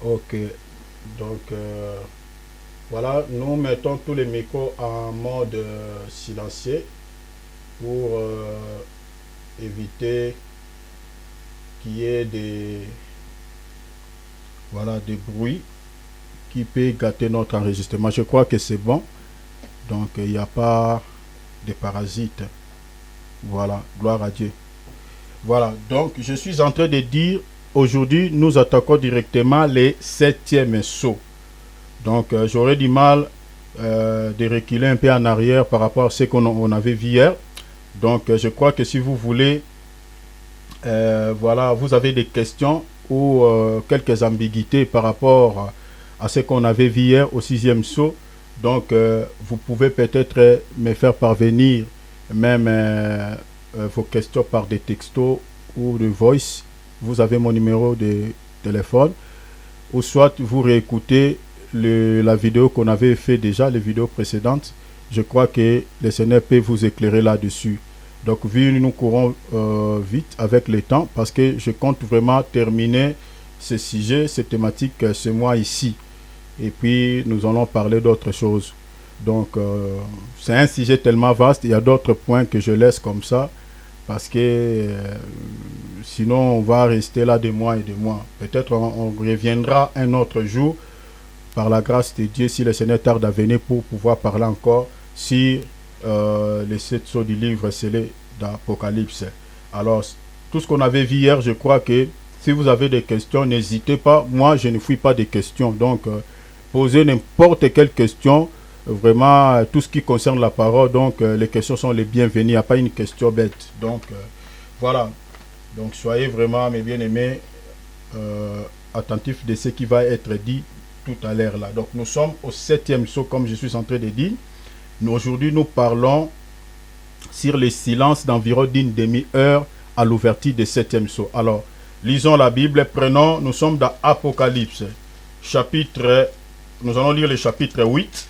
Ok, donc voilà, nous mettons tous les micros en mode silencieux pour éviter qu'il y ait voilà, des bruits qui peut gâter notre enregistrement. Je crois que c'est bon, donc il n'y a pas de parasites. Voilà, gloire à Dieu. Voilà, donc je suis en train de dire, aujourd'hui nous attaquons directement les septièmes sauts. Donc j'aurais du mal de reculer un peu en arrière par rapport à ce qu'on avait vu hier. Donc je crois que si vous voulez, voilà, vous avez des questions ou quelques ambiguïtés par rapport à ce qu'on avait vu hier au sixième saut. Donc vous pouvez peut-être me faire parvenir même vos questions par des textos ou de voice. Vous avez mon numéro de téléphone. Ou soit vous réécoutez la vidéo qu'on avait fait déjà, les vidéos précédentes. Je crois que le Seigneur peut vous éclairer là-dessus. Donc, vu nous courons vite avec le temps, parce que je compte vraiment terminer ce sujet, cette thématique, ce mois ici. Et puis, nous allons parler d'autres choses. Donc, c'est un sujet tellement vaste, il y a d'autres points que je laisse comme ça, parce que sinon, on va rester là des mois et des mois. Peut-être on reviendra un autre jour par la grâce de Dieu, si le Seigneur tarde à venir, pour pouvoir parler encore sur les sept sceaux du livre scellé d'Apocalypse. Alors, tout ce qu'on avait vu hier, je crois que si vous avez des questions, n'hésitez pas. Moi, je ne fuis pas des questions. Donc, posez n'importe quelle question. Vraiment, tout ce qui concerne la parole. Donc, les questions sont les bienvenues. Il n'y a pas une question bête. Donc, voilà. Donc, soyez vraiment, mes bien-aimés, attentifs de ce qui va être dit tout à l'heure là. Donc nous sommes au septième saut, comme je suis en train de dire. Aujourd'hui, nous parlons sur le silence d'environ d'une demi-heure à l'ouverture du septième saut. Alors, lisons la Bible, prenons, nous sommes dans Apocalypse, chapitre, nous allons lire le chapitre 8.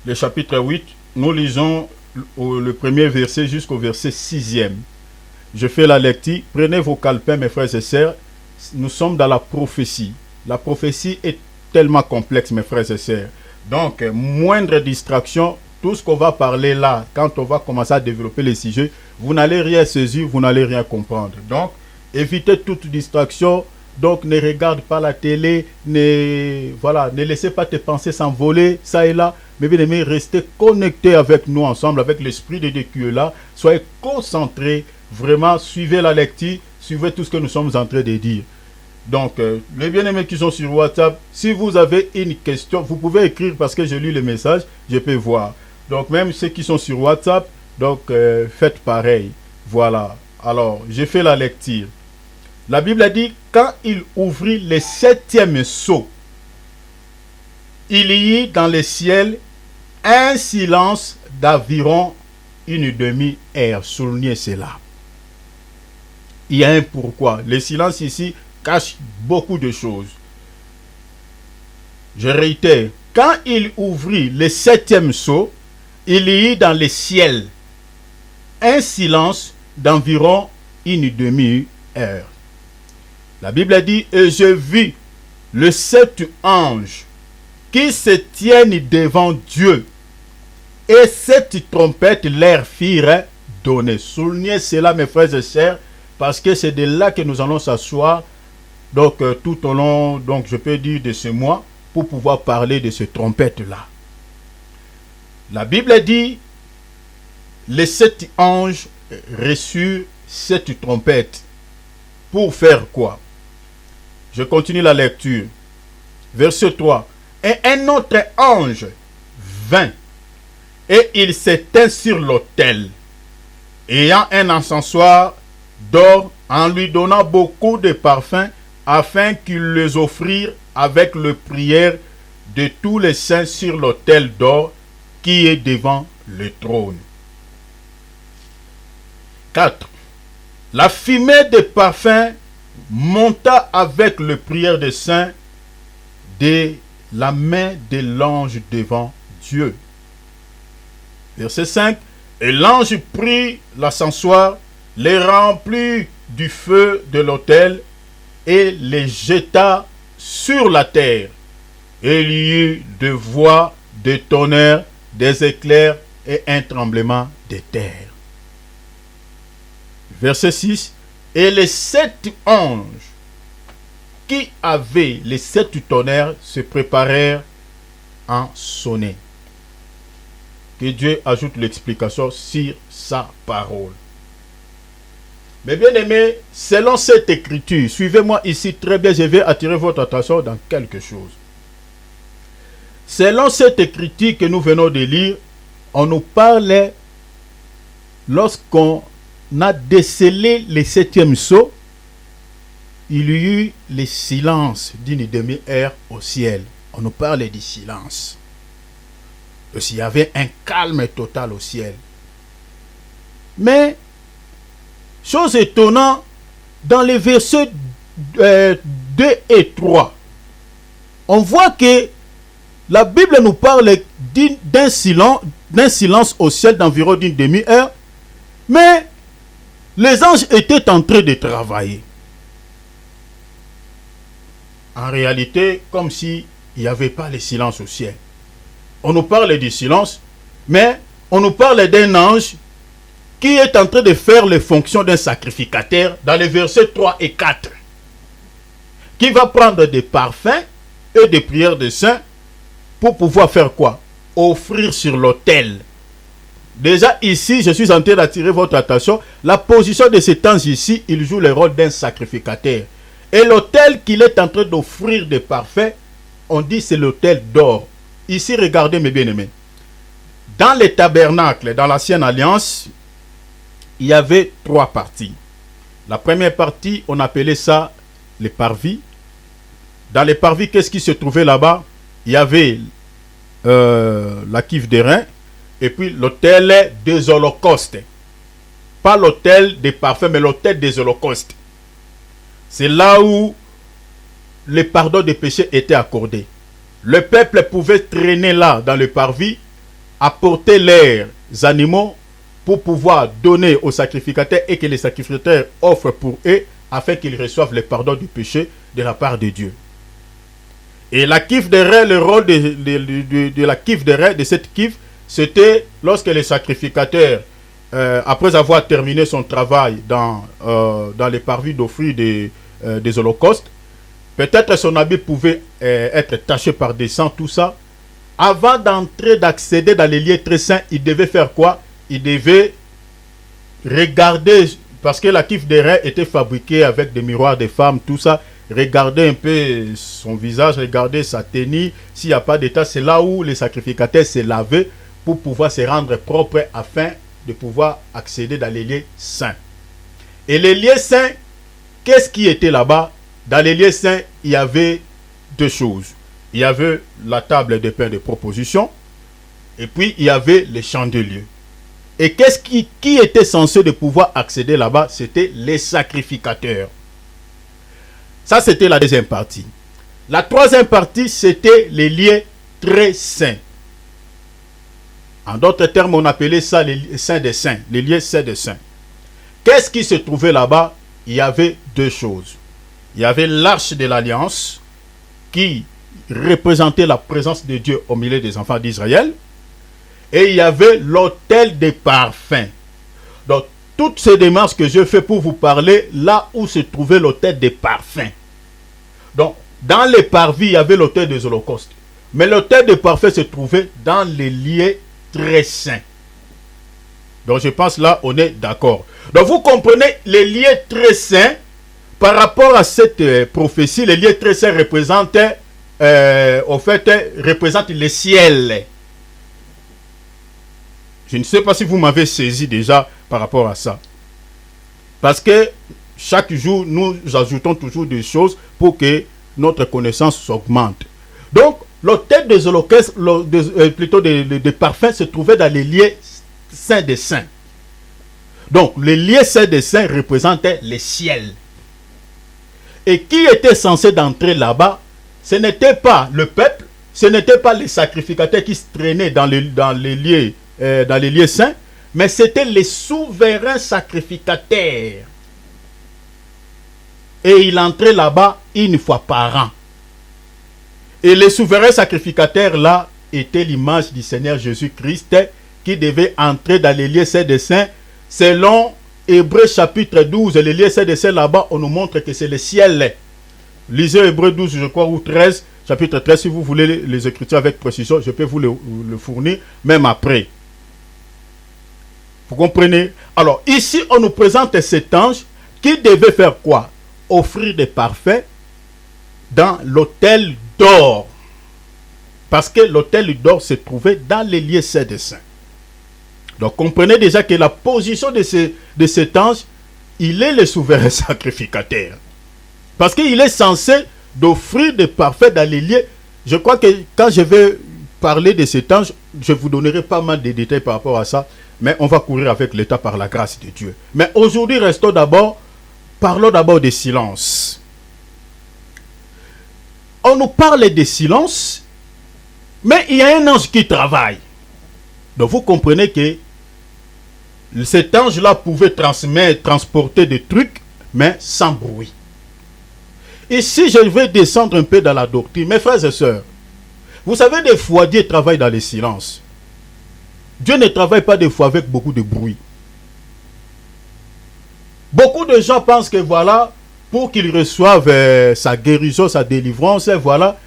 Le chapitre 8, nous lisons le premier verset jusqu'au verset 6e. Je fais la lecture, prenez vos calepins, mes frères et sœurs, nous sommes dans la prophétie. La prophétie est tellement complexe, mes frères et sœurs. Donc, moindre distraction, tout ce qu'on va parler là, quand on va commencer à développer les sujets, vous n'allez rien saisir, vous n'allez rien comprendre. Donc, évitez toute distraction. Donc, ne regarde pas la télé, ne laissez pas tes pensées s'envoler, ça et là. Mais bien aimé, restez connectés avec nous ensemble, avec l'esprit de Dieu qui est là. Soyez concentrés, vraiment, suivez la lecture, suivez tout ce que nous sommes en train de dire. Donc, les bien-aimés qui sont sur WhatsApp, si vous avez une question, vous pouvez écrire parce que je lis les messages, je peux voir. Donc, même ceux qui sont sur WhatsApp, donc faites pareil. Voilà. Alors, j'ai fait la lecture. La Bible a dit, quand il ouvrit le septième sceau, il y eut dans le ciel un silence d'environ une demi-heure. Soulignez cela. Il y a un pourquoi. Le silence ici cache beaucoup de choses. Je réitère, quand il ouvrit le septième sceau, il y eut dans le ciel un silence d'environ une demi-heure. La Bible dit, et je vis le sept anges qui se tiennent devant Dieu, et sept trompettes leur firent donner. Soulignez cela, mes frères et sœurs, parce que c'est de là que nous allons s'asseoir. Donc, tout au long, donc, je peux dire de ce mois, pour pouvoir parler de ces trompettes-là. La Bible dit, les sept anges reçurent sept trompettes. Pour faire quoi? Je continue la lecture. Verset 3. Et un autre ange vint, et il s'éteint sur l'autel, ayant un encensoir d'or, en lui donnant beaucoup de parfums, afin qu'il les offrît avec le prière de tous les saints sur l'autel d'or qui est devant le trône. 4. La fumée des parfums monta avec le prière des saints de la main de l'ange devant Dieu. Verset 5. Et l'ange prit l'encensoir, les remplit du feu de l'autel, et les jeta sur la terre. Et il y eut de voix, de tonnerres, des éclairs et un tremblement de terre. Verset 6. Et les 7 anges qui avaient les 7 tonnerres se préparèrent en sonner. Que Dieu ajoute l'explication sur sa parole. Mais bien aimés, selon cette écriture, suivez-moi ici très bien, je vais attirer votre attention dans quelque chose. Selon cette écriture que nous venons de lire, on nous parlait, lorsqu'on a décelé le 7e sceau, il y eut le silence d'une demi-heure au ciel. On nous parlait du silence. Il y avait un calme total au ciel. Mais, chose étonnante, dans les versets 2 et 3, on voit que la Bible nous parle d'un silence au ciel d'environ d'une demi-heure, mais les anges étaient en train de travailler. En réalité, comme s'il n'y avait pas le silence au ciel. On nous parle du silence, mais on nous parle d'un ange qui est en train de faire les fonctions d'un sacrificateur dans les versets 3 et 4. Qui va prendre des parfums et des prières de saints pour pouvoir faire quoi? Offrir sur l'autel. Déjà ici, je suis en train d'attirer votre attention. La position de cet ange ici, il joue le rôle d'un sacrificateur. Et l'autel qu'il est en train d'offrir des parfums, on dit c'est l'autel d'or. Ici, regardez mes bien-aimés. Dans les tabernacles, dans l'ancienne alliance, il y avait 3 parties. La première partie, on appelait ça les parvis. Dans les parvis, qu'est-ce qui se trouvait là-bas? Il y avait la cuve d'airain et puis l'autel des holocaustes. Pas l'autel des parfums, mais l'autel des holocaustes. C'est là où le pardon des péchés était accordé. Le peuple pouvait traîner là, dans le parvis, apporter leurs animaux pour pouvoir donner aux sacrificateurs et que les sacrificateurs offrent pour eux afin qu'ils reçoivent le pardon du péché de la part de Dieu. Et la cuve d'airain, le rôle de la cuve d'airain, de cette cuve, c'était lorsque les sacrificateurs, après avoir terminé son travail dans les parvis d'offrir des holocaustes, peut-être son habit pouvait être taché par des sangs, tout ça. Avant d'accéder dans les lieux très saints, il devait faire quoi? Il devait regarder, parce que la cuve d'airain était fabriquée avec des miroirs de femmes, tout ça. Regarder un peu son visage, regarder sa tenue. S'il n'y a pas d'état, c'est là où les sacrificateurs se lavaient pour pouvoir se rendre propres afin de pouvoir accéder dans les lieux saints. Et les lieux saints, qu'est-ce qui était là-bas? Dans les lieux saints, il y avait 2 choses. Il y avait la table de pain de proposition et puis il y avait les chandeliers. Et qui était censé de pouvoir accéder là-bas? C'était les sacrificateurs. Ça, c'était la deuxième partie. La troisième partie, c'était les lieux très saints. En d'autres termes, on appelait ça les saints des saints, les lieux saints des saints. Qu'est-ce qui se trouvait là-bas? Il y avait 2 choses. Il y avait l'arche de l'alliance qui représentait la présence de Dieu au milieu des enfants d'Israël. Et il y avait l'autel des parfums. Donc, toutes ces démarches que je fais pour vous parler, là où se trouvait l'autel des parfums. Donc, dans les parvis, il y avait l'autel des holocaustes. Mais l'autel des parfums se trouvait dans les lieux très saints. Donc, je pense là, on est d'accord. Donc, vous comprenez, les lieux très saints, par rapport à cette prophétie, les lieux très saints représentent le ciel. Je ne sais pas si vous m'avez saisi déjà par rapport à ça. Parce que chaque jour, nous ajoutons toujours des choses pour que notre connaissance s'augmente. Donc, l'autel des holocaustes, plutôt des parfums, se trouvait dans les lieux saints des saints. Donc, les lieux saints des saints représentaient les ciels. Et qui était censé d'entrer là-bas? Ce n'était pas le peuple, ce n'était pas les sacrificateurs qui se traînaient dans les lieux saints, mais c'était les souverains sacrificateurs. Et il entrait là-bas une fois par an. Et le souverain sacrificateur là était l'image du Seigneur Jésus-Christ qui devait entrer dans les lieux saints des saints. Selon Hébreux chapitre 12, les lieux saints des saints là-bas, on nous montre que c'est le ciel. Lisez Hébreux 12, je crois, ou 13, chapitre 13, si vous voulez les écritures avec précision, je peux vous le fournir, même après. Vous comprenez? Alors, ici, on nous présente cet ange qui devait faire quoi? Offrir des parfums dans l'autel d'or. Parce que l'autel d'or se trouvait dans les lieux saints des saints. Donc, comprenez déjà que la position de cet ange, il est le souverain sacrificateur. Parce qu'il est censé d'offrir des parfums dans les lieux. Je crois que quand je vais parler de cet ange, je vous donnerai pas mal de détails par rapport à ça. Mais on va courir avec l'État par la grâce de Dieu. Mais aujourd'hui, parlons d'abord des silences. On nous parle des silences, mais il y a un ange qui travaille. Donc vous comprenez que cet ange-là pouvait transporter des trucs, mais sans bruit. Ici, je vais descendre un peu dans la doctrine. Mes frères et sœurs, vous savez, des fois, Dieu travaille dans les silences. Dieu ne travaille pas des fois avec beaucoup de bruit. Beaucoup de gens pensent que voilà, pour qu'ils reçoivent sa guérison, sa délivrance, voilà,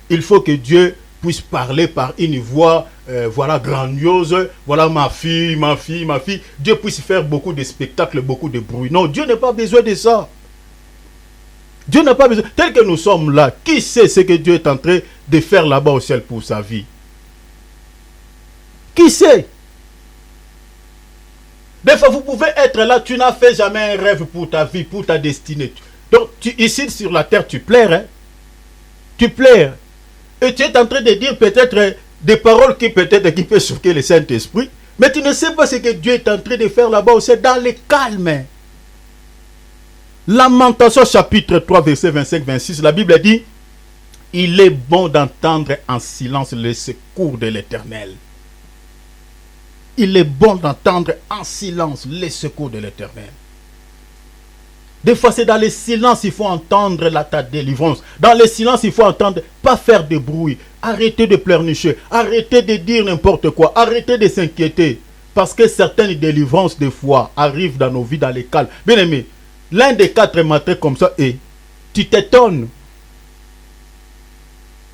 il faut que Dieu puisse parler par une voix, voilà, grandiose, voilà, ma fille, ma fille, ma fille. Dieu puisse faire beaucoup de spectacles, beaucoup de bruit. Non, Dieu n'a pas besoin de ça. Dieu n'a pas besoin. Tel que nous sommes là, qui sait ce que Dieu est en train de faire là-bas au ciel pour sa vie? Qui sait? Des fois, vous pouvez être là, tu n'as fait jamais un rêve pour ta vie, pour ta destinée. Donc, ici sur la terre, tu plaires. Hein? Tu plaires. Et tu es en train de dire peut-être des paroles qui peut-être qui peuvent choquer le Saint-Esprit. Mais tu ne sais pas ce que Dieu est en train de faire là-bas aussi, dans le calme. Lamentation chapitre 3, verset 25-26, la Bible dit, il est bon d'entendre en silence le secours de l'Éternel. Il est bon d'entendre en silence les secours de l'Éternel. Des fois, c'est dans le silence qu'il faut entendre ta délivrance. Dans le silence, il faut entendre, pas faire de bruit. Arrêtez de pleurnicher. Arrêtez de dire n'importe quoi. Arrêtez de s'inquiéter. Parce que certaines délivrances, des fois, arrivent dans nos vies, dans les calmes. Bien aimé, l'un des 4 matins comme ça, et tu t'étonnes.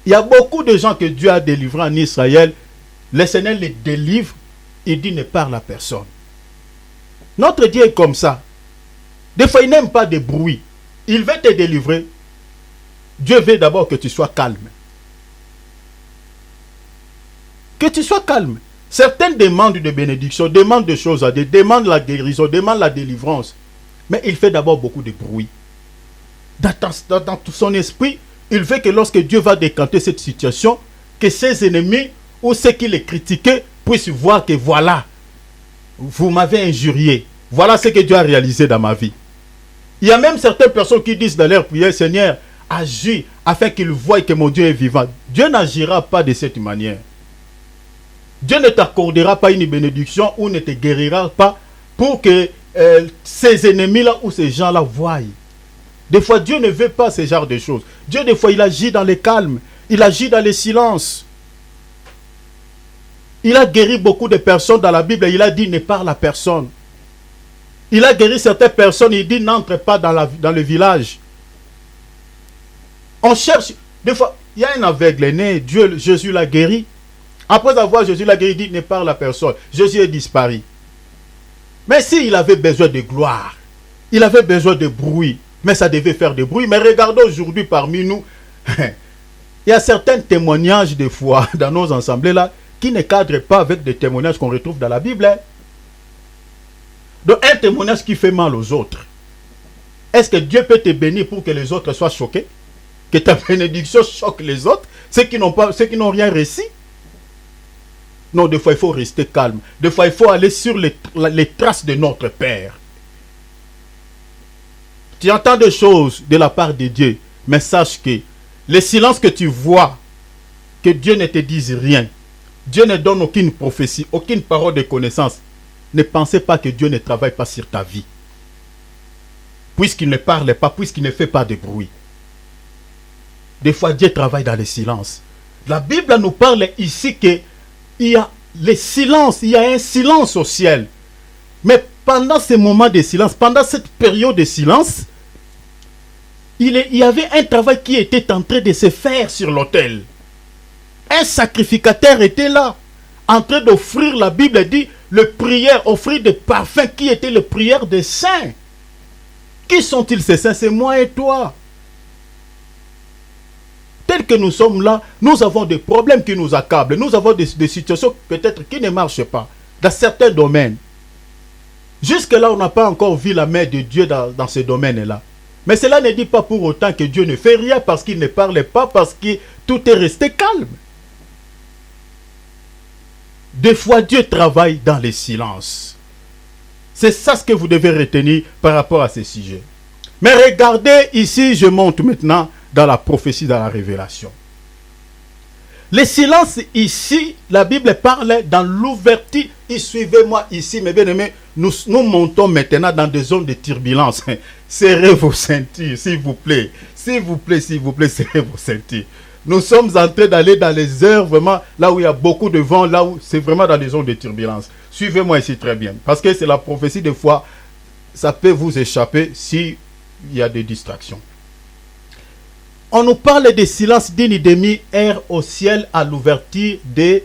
Il y a beaucoup de gens que Dieu a délivrés en Israël. Le Seigneur les délivre. Il dit ne parle à personne. Notre Dieu est comme ça. Des fois, il n'aime pas de bruit. Il veut te délivrer. Dieu veut d'abord que tu sois calme. Que tu sois calme. Certaines demandent de bénédiction, demandent des choses à Dieu, demandent la guérison, demandent la délivrance. Mais il fait d'abord beaucoup de bruit. Dans tout son esprit, il veut que lorsque Dieu va décanter cette situation, que ses ennemis ou ceux qui les critiquaient puissent voir que voilà, vous m'avez injurié. Voilà ce que Dieu a réalisé dans ma vie. Il y a même certaines personnes qui disent dans leur prière, Seigneur, agis afin qu'ils voient que mon Dieu est vivant. Dieu n'agira pas de cette manière. Dieu ne t'accordera pas une bénédiction ou ne te guérira pas pour que ces ennemis-là ou ces gens-là voient. Des fois, Dieu ne veut pas ce genre de choses. Dieu, des fois, il agit dans le calme. Il agit dans le silence. Il a guéri beaucoup de personnes dans la Bible. Il a dit ne parle à personne. Il a guéri certaines personnes. Il dit n'entre pas dans le village. On cherche. Des fois, il y a un aveugle né. Jésus l'a guéri. Après avoir Jésus l'a guéri, il dit ne parle à personne. Jésus est disparu. Mais s'il avait besoin de gloire, il avait besoin de bruit, mais ça devait faire de bruit. Mais regardons aujourd'hui parmi nous, il y a certains témoignages des fois dans nos assemblées là, qui ne cadrent pas avec des témoignages qu'on retrouve dans la Bible. Donc un témoignage qui fait mal aux autres. Est-ce que Dieu peut te bénir pour que les autres soient choqués? Que ta bénédiction choque les autres, ceux qui n'ont rien reçu? Non, des fois il faut rester calme. Des fois il faut aller sur les traces de notre Père. Tu entends des choses de la part de Dieu, mais sache que le silence que tu vois, que Dieu ne te dise rien, Dieu ne donne aucune prophétie, aucune parole de connaissance. Ne pensez pas que Dieu ne travaille pas sur ta vie. puisqu'il ne parle pas, puisqu'il ne fait pas de bruit. Des fois, Dieu travaille dans le silence. La Bible nous parle ici qu'il y a le silence, il y a un silence au ciel. Mais pendant ce moment de silence, pendant cette période de silence, il y avait un travail qui était en train de se faire sur l'autel. Un sacrificateur était là, en train d'offrir, la Bible dit, le prière, offrir des parfums qui étaient les prières des saints. Qui sont-ils ces saints? C'est moi et toi. Tel que nous sommes là, nous avons des problèmes qui nous accablent. Nous avons des situations peut-être qui ne marchent pas dans certains domaines. Jusque-là, on n'a pas encore vu la main de Dieu dans ce domaine-là. Mais cela ne dit pas pour autant que Dieu ne fait rien parce qu'il ne parle pas, parce que tout est resté calme. Des fois, Dieu travaille dans le silence. C'est ça ce que vous devez retenir par rapport à ce sujet. Mais regardez ici, je monte maintenant dans la prophétie, dans la révélation. Le silence ici, la Bible parle dans l'ouverture. Et suivez-moi ici, mes bien-aimés, nous montons maintenant dans des zones de turbulence. Serrez vos ceintures, s'il vous plaît. S'il vous plaît, serrez vos ceintures. Nous sommes en train d'aller dans les heures, vraiment, là où il y a beaucoup de vent, là où c'est vraiment dans les zones de turbulence. Suivez-moi ici très bien. Parce que c'est la prophétie, des fois, ça peut vous échapper s'il y a des distractions. On nous parle de silence d'une demi-heure au ciel à l'ouverture des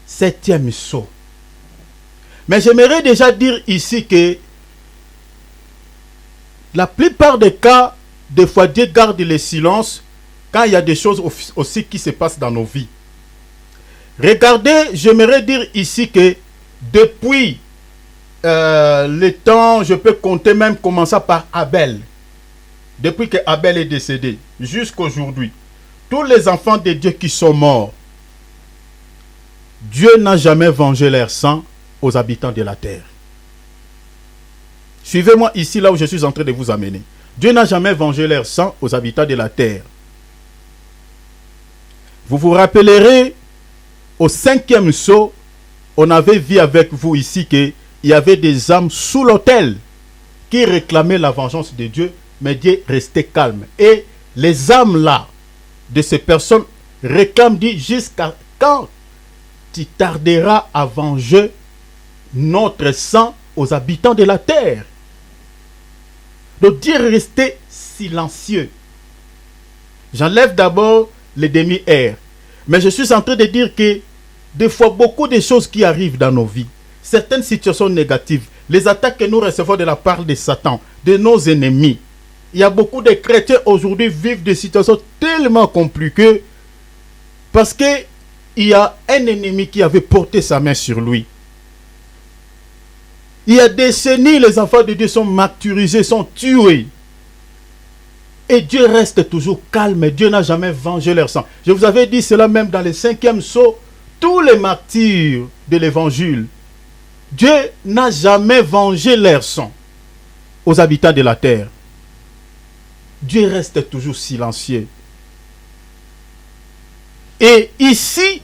7e sceaux. Mais j'aimerais déjà dire ici que la plupart des cas, des fois Dieu garde le silence quand il y a des choses aussi qui se passent dans nos vies. Regardez, j'aimerais dire ici que depuis le temps, je peux compter même commençant par Abel. Depuis que Abel est décédé, jusqu'à aujourd'hui, tous les enfants de Dieu qui sont morts, Dieu n'a jamais vengé leur sang aux habitants de la terre. Suivez-moi ici, là où je suis en train de vous amener. Dieu n'a jamais vengé leur sang aux habitants de la terre. Vous vous rappellerez, au 5e sceau, on avait vu avec vous ici qu'il y avait des âmes sous l'autel qui réclamaient la vengeance de Dieu, mais Dieu restait calme. Et les âmes là, de ces personnes, réclament, dit, jusqu'à quand tu tarderas à venger notre sang aux habitants de la terre. Donc Dieu restait silencieux. J'enlève d'abord les demi-heures. Mais je suis en train de dire que des fois, beaucoup de choses qui arrivent dans nos vies, certaines situations négatives, les attaques que nous recevons de la part de Satan, de nos ennemis. Il y a beaucoup de chrétiens aujourd'hui qui vivent des situations tellement compliquées parce qu'il y a un ennemi qui avait porté sa main sur lui. Il y a des décennies, les enfants de Dieu sont martyrisés, sont tués. Et Dieu reste toujours calme. Dieu n'a jamais vengé leur sang. Je vous avais dit cela même dans le 5e sceau. Tous les martyrs de l'évangile, Dieu n'a jamais vengé leur sang aux habitants de la terre. Dieu reste toujours silencieux. Et ici,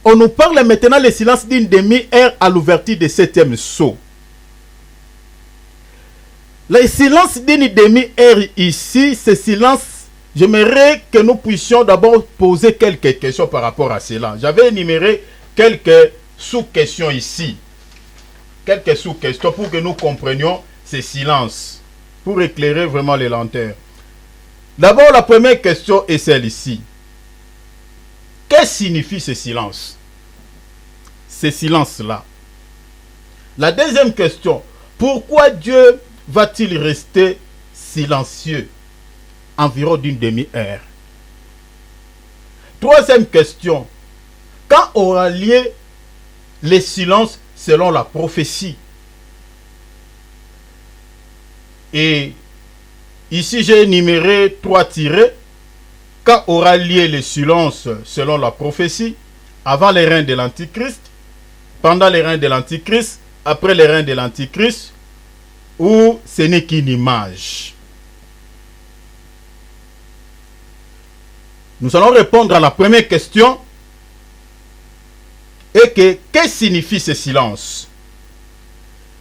on nous parle maintenant le silence d'une demi-heure à l'ouverture du 7e sceau. Le silence d'une demi-heure ici, ce silence, j'aimerais que nous puissions d'abord poser quelques questions par rapport à cela. J'avais énuméré quelques sous-questions ici. Quelques sous-questions pour que nous comprenions ce silence, pour éclairer vraiment les lanternes. D'abord, la première question est celle-ci. Que signifie ce silence? Ce silence-là. La deuxième question, pourquoi Dieu va-t-il rester silencieux environ d'une demi-heure? Troisième question, quand aura lieu le silence selon la prophétie? Et ici j'ai énuméré 3 tirets. Quand aura lieu le silence selon la prophétie? Avant les reins de l'Antichrist, pendant les reins de l'Antichrist, après les reins de l'Antichrist, ou ce n'est qu'une image? Nous allons répondre à la première question. Et que signifie ce silence?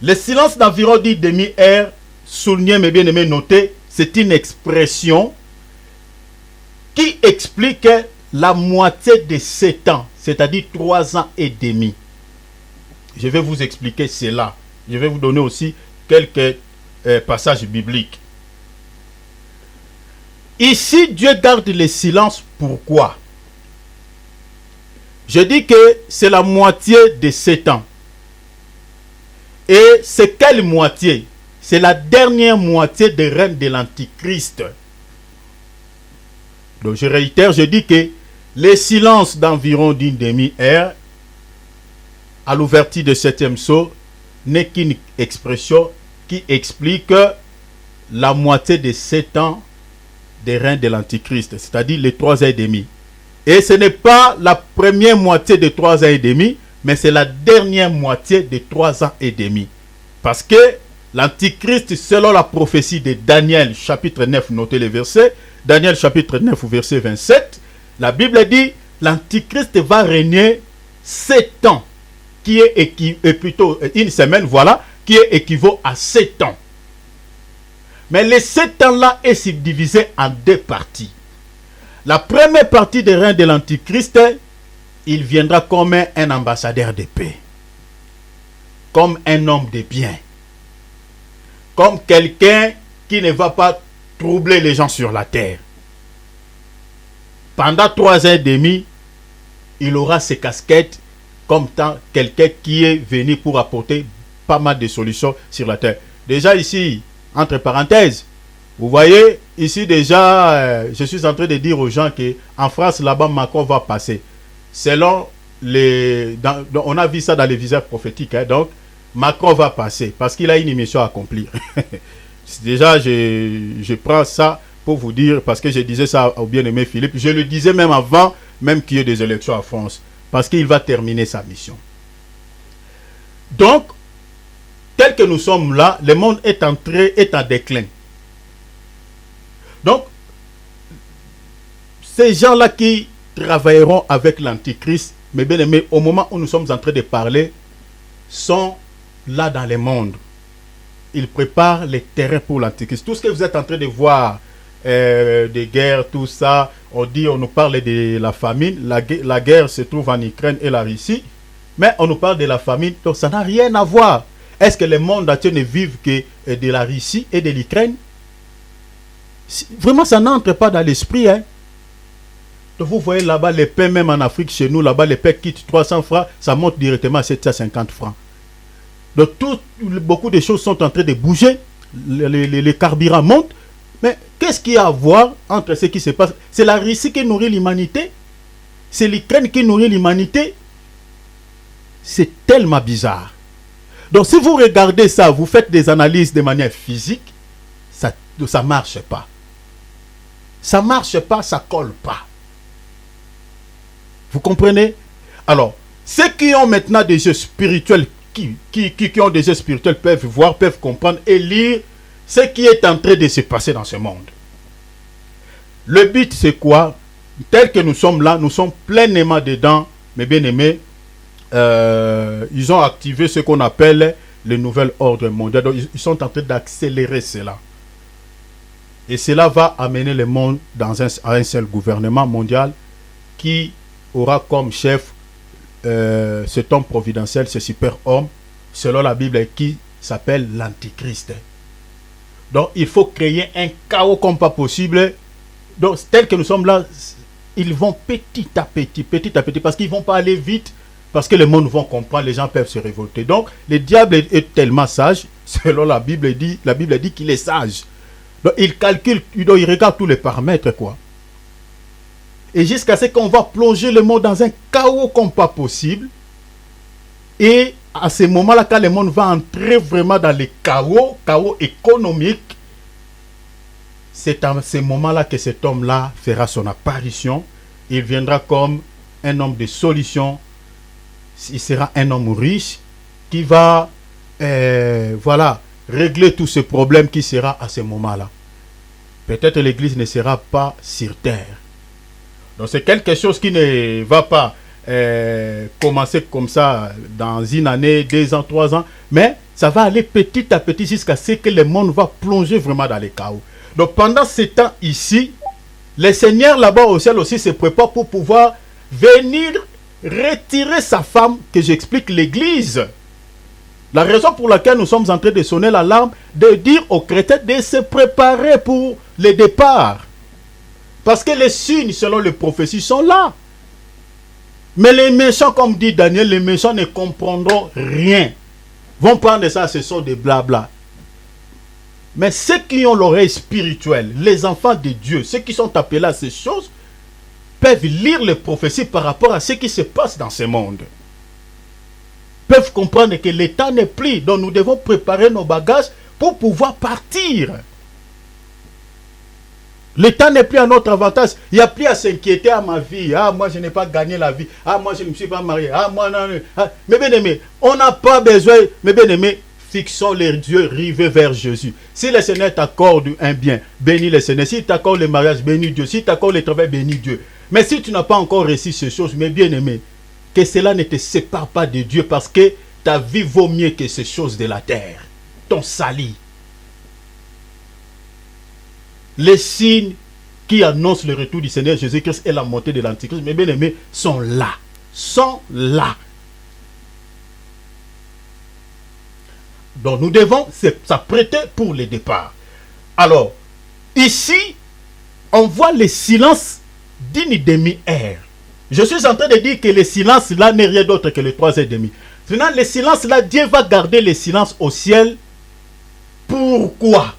Le silence d'environ 10 demi-heures souligner, mes bien-aimés, notez, c'est une expression qui explique la moitié de 7 ans, c'est-à-dire 3 ans et demi. Je vais vous expliquer cela. Je vais vous donner aussi quelques passages bibliques. Ici, Dieu garde le silence. Pourquoi? Je dis que c'est la moitié de 7 ans. Et c'est quelle moitié? C'est la dernière moitié des règne de l'Antichrist. Donc je réitère, je dis que le silence d'environ d'une demi-heure à l'ouverture du 7e sceau n'est qu'une expression qui explique la moitié des 7 ans des règne de l'Antichrist, c'est-à-dire les 3 ans et demi. Et ce n'est pas la première moitié de 3 ans et demi, mais c'est la dernière moitié de 3 ans et demi. Parce que l'Antichrist, selon la prophétie de Daniel, chapitre 9, notez les versets, Daniel, chapitre 9, verset 27, la Bible dit, l'Antichrist va régner 7 ans, qui est plutôt une semaine, voilà, qui est équivaut à 7 ans. Mais les 7 ans-là est subdivisé en 2 parties. La première partie des règne de l'Antichrist, il viendra comme un ambassadeur de paix, comme un homme de bien, comme quelqu'un qui ne va pas troubler les gens sur la terre. Pendant 3 ans et demi, il aura ses casquettes comme quelqu'un qui est venu pour apporter pas mal de solutions sur la terre. Déjà ici, entre parenthèses, vous voyez, ici déjà, je suis en train de dire aux gens qu'en France, là-bas, Macron va passer. Selon on a vu ça dans les visages prophétiques, hein, donc Macron va passer parce qu'il a une mission à accomplir. Déjà, je prends ça pour vous dire, parce que je disais ça au bien-aimé Philippe, je le disais même avant, même qu'il y ait des élections en France, parce qu'il va terminer sa mission. Donc, tel que nous sommes là, le monde est en déclin. Donc, ces gens-là qui travailleront avec l'Antichrist, mes bien-aimés, au moment où nous sommes en train de parler, sont là dans le monde. Ils préparent les terrains pour l'Antichrist. Tout ce que vous êtes en train de voir, des guerres, tout ça, on nous parle de la famine. La guerre se trouve en Ukraine et la Russie, mais on nous parle de la famine, donc ça n'a rien à voir. Est-ce que le monde entier ne vive que de la Russie et de l'Ukraine? Vraiment, ça n'entre pas dans l'esprit. Hein? Donc vous voyez là-bas, les pains, même en Afrique, chez nous, là-bas, les pains quittent 300 francs, ça monte directement à 750 francs. Donc beaucoup de choses sont en train de bouger, les carburants montent, mais qu'est-ce qu'il y a à voir entre ce qui se passe? C'est la Russie qui nourrit l'humanité? C'est l'Ukraine qui nourrit l'humanité? C'est tellement bizarre. Donc si vous regardez ça, vous faites des analyses de manière physique, ça ne marche pas. Ça ne marche pas, ça ne colle pas. Vous comprenez? Alors, ceux qui ont maintenant des yeux spirituels, qui ont des yeux spirituels peuvent voir, peuvent comprendre et lire ce qui est en train de se passer dans ce monde. Le but c'est quoi? Tel que nous sommes là, nous sommes pleinement dedans, mes bien-aimés. Ils ont activé ce qu'on appelle le nouvel ordre mondial. Donc, ils sont en train d'accélérer cela. Et cela va amener le monde à un seul gouvernement mondial qui aura comme chef cet homme providentiel, ce super-homme, selon la Bible, qui s'appelle l'Antichrist. Donc, il faut créer un chaos comme pas possible. Donc, tel que nous sommes là, ils vont petit à petit, parce qu'ils ne vont pas aller vite, parce que le monde va comprendre, les gens peuvent se révolter. Donc, le diable est tellement sage, selon la Bible dit qu'il est sage. Donc, il calcule, il regarde tous les paramètres, quoi. Et jusqu'à ce qu'on va plonger le monde dans un chaos comme pas possible. Et à ce moment-là, quand le monde va entrer vraiment dans le chaos économique, c'est à ce moment-là que cet homme-là fera son apparition. Il viendra comme un homme de solution. Il sera un homme riche qui va régler tous ces problèmes qui sera à ce moment-là. Peut-être l'Église ne sera pas sur terre. Donc c'est quelque chose qui ne va pas commencer comme ça dans une année, 2 ans, 3 ans, mais ça va aller petit à petit jusqu'à ce que le monde va plonger vraiment dans les chaos. Donc pendant ce temps ici, le Seigneur là-bas au ciel aussi se prépare pour pouvoir venir retirer sa femme, que j'explique l'Église. La raison pour laquelle nous sommes en train de sonner l'alarme, de dire aux chrétiens de se préparer pour le départ. Parce que les signes, selon les prophéties, sont là. Mais les méchants, comme dit Daniel, les méchants ne comprendront rien. Vont prendre ça, ce sont des blabla. Mais ceux qui ont l'oreille spirituelle, les enfants de Dieu, ceux qui sont appelés à ces choses, peuvent lire les prophéties par rapport à ce qui se passe dans ce monde. Peuvent comprendre que le temps n'est plus, donc nous devons préparer nos bagages pour pouvoir partir. Le temps n'est plus à notre avantage. Il n'y a plus à s'inquiéter à ma vie. Ah, moi, je n'ai pas gagné la vie. Ah, moi, je ne me suis pas marié. Ah, moi, non, non. Ah. Mais bien aimé, on n'a pas besoin. Mais bien aimé, fixons les yeux rivés vers Jésus. Si le Seigneur t'accorde un bien, bénis le Seigneur. S'il t'accorde le mariage, bénis Dieu. S'il t'accorde le travail, bénis Dieu. Mais si tu n'as pas encore reçu ces choses, mais bien aimé, que cela ne te sépare pas de Dieu, parce que ta vie vaut mieux que ces choses de la terre. Ton salut. Les signes qui annoncent le retour du Seigneur Jésus-Christ et la montée de l'Antichrist, mes bien-aimés, sont là. Sont là. Donc nous devons s'apprêter pour le départ. Alors, ici, on voit le silence d'une demi-heure. Je suis en train de dire que le silence là n'est rien d'autre que le 3h30. Finalement, le silence là, Dieu va garder le silence au ciel. Pourquoi?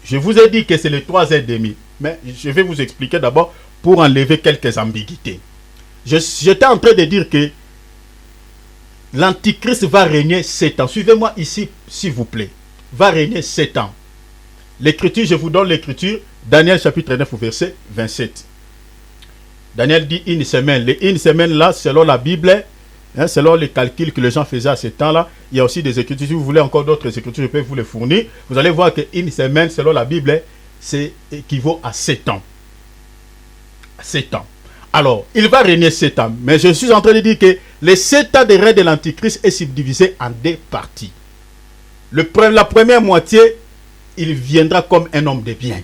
Je vous ai dit que c'est le 3h30. Mais je vais vous expliquer d'abord pour enlever quelques ambiguïtés. J'étais en train de dire que l'Antichrist va régner 7 ans. Suivez-moi ici, s'il vous plaît. Va régner 7 ans. L'écriture, je vous donne l'écriture. Daniel chapitre 9 verset 27. Daniel dit une semaine. Les une semaine là, selon la Bible, hein, selon les calculs que les gens faisaient à ce temps-là, il y a aussi des écritures. Si vous voulez encore d'autres écritures, je peux vous les fournir. Vous allez voir qu'une semaine, selon la Bible, c'est équivaut à 7 ans. 7 ans. Alors, il va régner 7 ans. Mais je suis en train de dire que les 7 ans de règne de l'Antichrist est subdivisé en 2 parties. La première moitié, il viendra comme un homme de bien.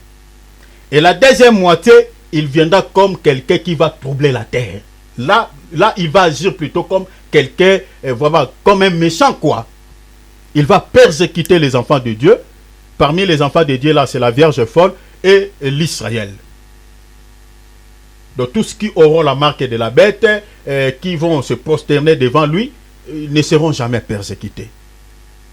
Et la deuxième moitié, il viendra comme quelqu'un qui va troubler la terre. Là, il va agir plutôt comme quelqu'un, vraiment, comme un méchant, quoi. Il va persécuter les enfants de Dieu. Parmi les enfants de Dieu, là, c'est la Vierge folle et l'Israël. Donc, tous qui auront la marque de la bête, qui vont se prosterner devant lui, ne seront jamais persécutés.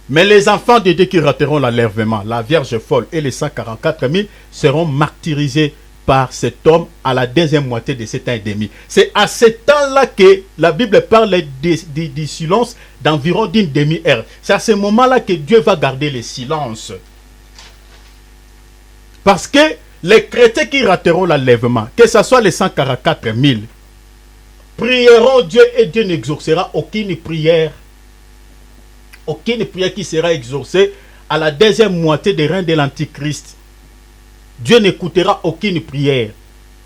Mais les enfants de Dieu qui rateront l'enlèvement, la Vierge folle et les 144 000 seront martyrisés par cet homme à la deuxième moitié de 7 ans et demi. C'est à ce temps-là que la Bible parle du silence d'environ d'une demi-heure. C'est à ce moment-là que Dieu va garder le silence. Parce que les chrétiens qui rateront l'enlèvement, que ce soit les 144 000, prieront Dieu et Dieu n'exaucera aucune prière. Aucune prière qui sera exaucée à la deuxième moitié des règne de l'Antichrist. Dieu n'écoutera aucune prière.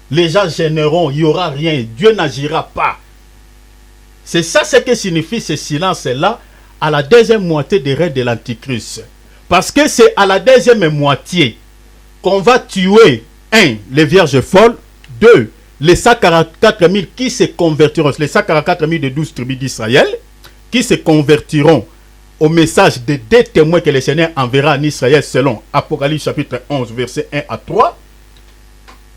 Les gens gêneront, il n'y aura rien. Dieu n'agira pas. C'est ça ce que signifie ce silence-là à la deuxième moitié des règne de l'Antichrist. Parce que c'est à la deuxième moitié qu'on va tuer, 1, les vierges folles, 2, les 144 000 qui se convertiront, les 144 000 de 12 tribus d'Israël, qui se convertiront au message des 2 témoins que le Seigneur enverra en Israël selon Apocalypse chapitre 11, verset 1 à 3.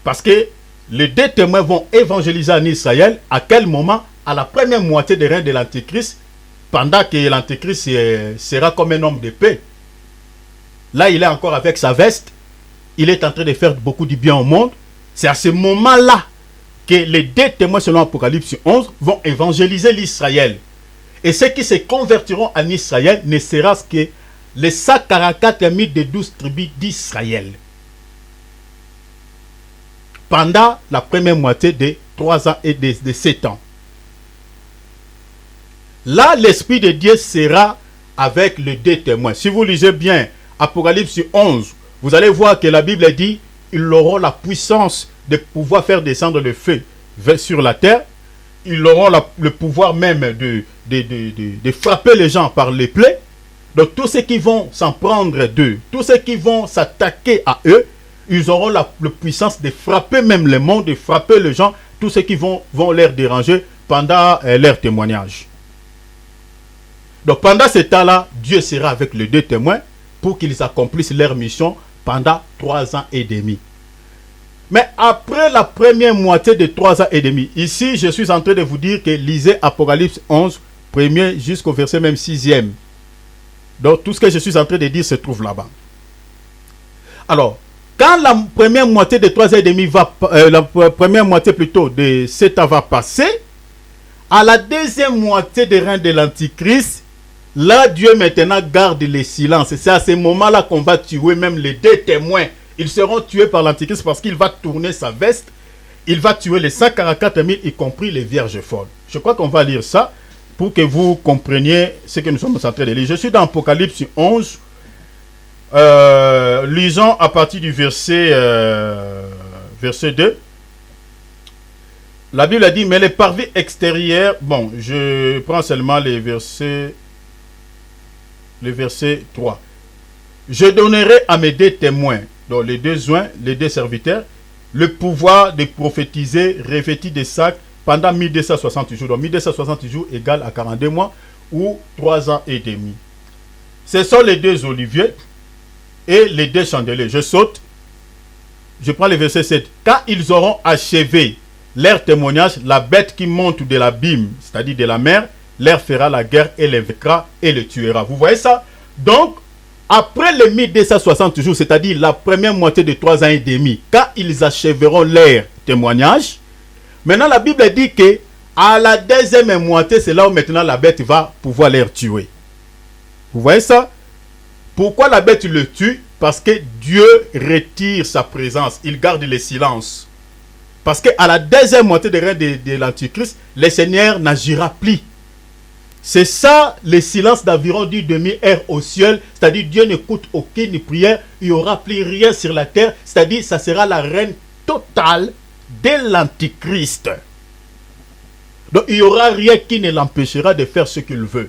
Parce que les 2 témoins vont évangéliser en Israël. À quel moment? À la première moitié des règne de l'Antéchrist, pendant que l'Antéchrist sera comme un homme de paix. Là, il est encore avec sa veste. Il est en train de faire beaucoup de bien au monde. C'est à ce moment-là que les 2 témoins selon Apocalypse 11 vont évangéliser l'Israël. Et ceux qui se convertiront en Israël ne sera que les 144 000 des 12 tribus d'Israël. Pendant la première moitié de 3 ans et de 7 ans. Là, l'Esprit de Dieu sera avec les 2 témoins. Si vous lisez bien Apocalypse 11, vous allez voir que la Bible dit ils auront la puissance de pouvoir faire descendre le feu sur la terre. ils auront le pouvoir même de frapper les gens par les plaies. Donc tous ceux qui vont s'en prendre d'eux, tous ceux qui vont s'attaquer à eux, ils auront la puissance de frapper même le monde, de frapper les gens, tous ceux qui vont leur déranger pendant leur témoignage. Donc pendant ce temps-là, Dieu sera avec les deux témoins pour qu'ils accomplissent leur mission pendant 3 ans et demi. Mais après la première moitié de 3 ans et demi, ici je suis en train de vous dire que lisez Apocalypse 11, 1er jusqu'au verset même 6e. Donc tout ce que je suis en train de dire se trouve là-bas. Alors, quand la première moitié de 3 ans et demi la première moitié plutôt de 7 ans va passer, à la deuxième moitié des règne de l'Antichrist, là Dieu maintenant garde le silence. C'est à ce moment-là qu'on va tuer même les deux témoins. Ils seront tués par l'Antichrist parce qu'il va tourner sa veste. Il va tuer les 144 000, y compris les vierges folles. Je crois qu'on va lire ça pour que vous compreniez ce que nous sommes en train de lire. Je suis dans Apocalypse 11. Lisons à partir du verset 2. La Bible a dit, mais les parvis extérieurs... Bon, je prends seulement les versets 3. Je donnerai à mes deux témoins, donc les deux joints, les deux serviteurs, le pouvoir de prophétiser revêtis de sacs pendant 1260 jours. Donc 1260 jours égale à 42 mois ou 3 ans et demi. Ce sont les deux oliviers et les deux chandeliers. Je saute. Je prends le verset 7. Quand ils auront achevé leur témoignage, la bête qui monte de l'abîme, c'est-à-dire de la mer, leur fera la guerre et les vaincra et les tuera. Vous voyez ça? Donc, après les 1260 jours, c'est-à-dire la première moitié de 3 ans et demi, quand ils achèveront leur témoignage, maintenant la Bible dit que à la deuxième moitié, c'est là où maintenant la bête va pouvoir les tuer. Vous voyez ça? Pourquoi la bête le tue? Parce que Dieu retire sa présence, il garde le silence. Parce qu'à la deuxième moitié de règne de l'Antichrist, le Seigneur n'agira plus. C'est ça le silence d'environ d'une demi-heure au ciel, c'est-à-dire Dieu n'écoute aucune prière, il n'y aura plus rien sur la terre, c'est-à-dire ça sera la règne totale de l'Antichrist. Donc il n'y aura rien qui ne l'empêchera de faire ce qu'il veut.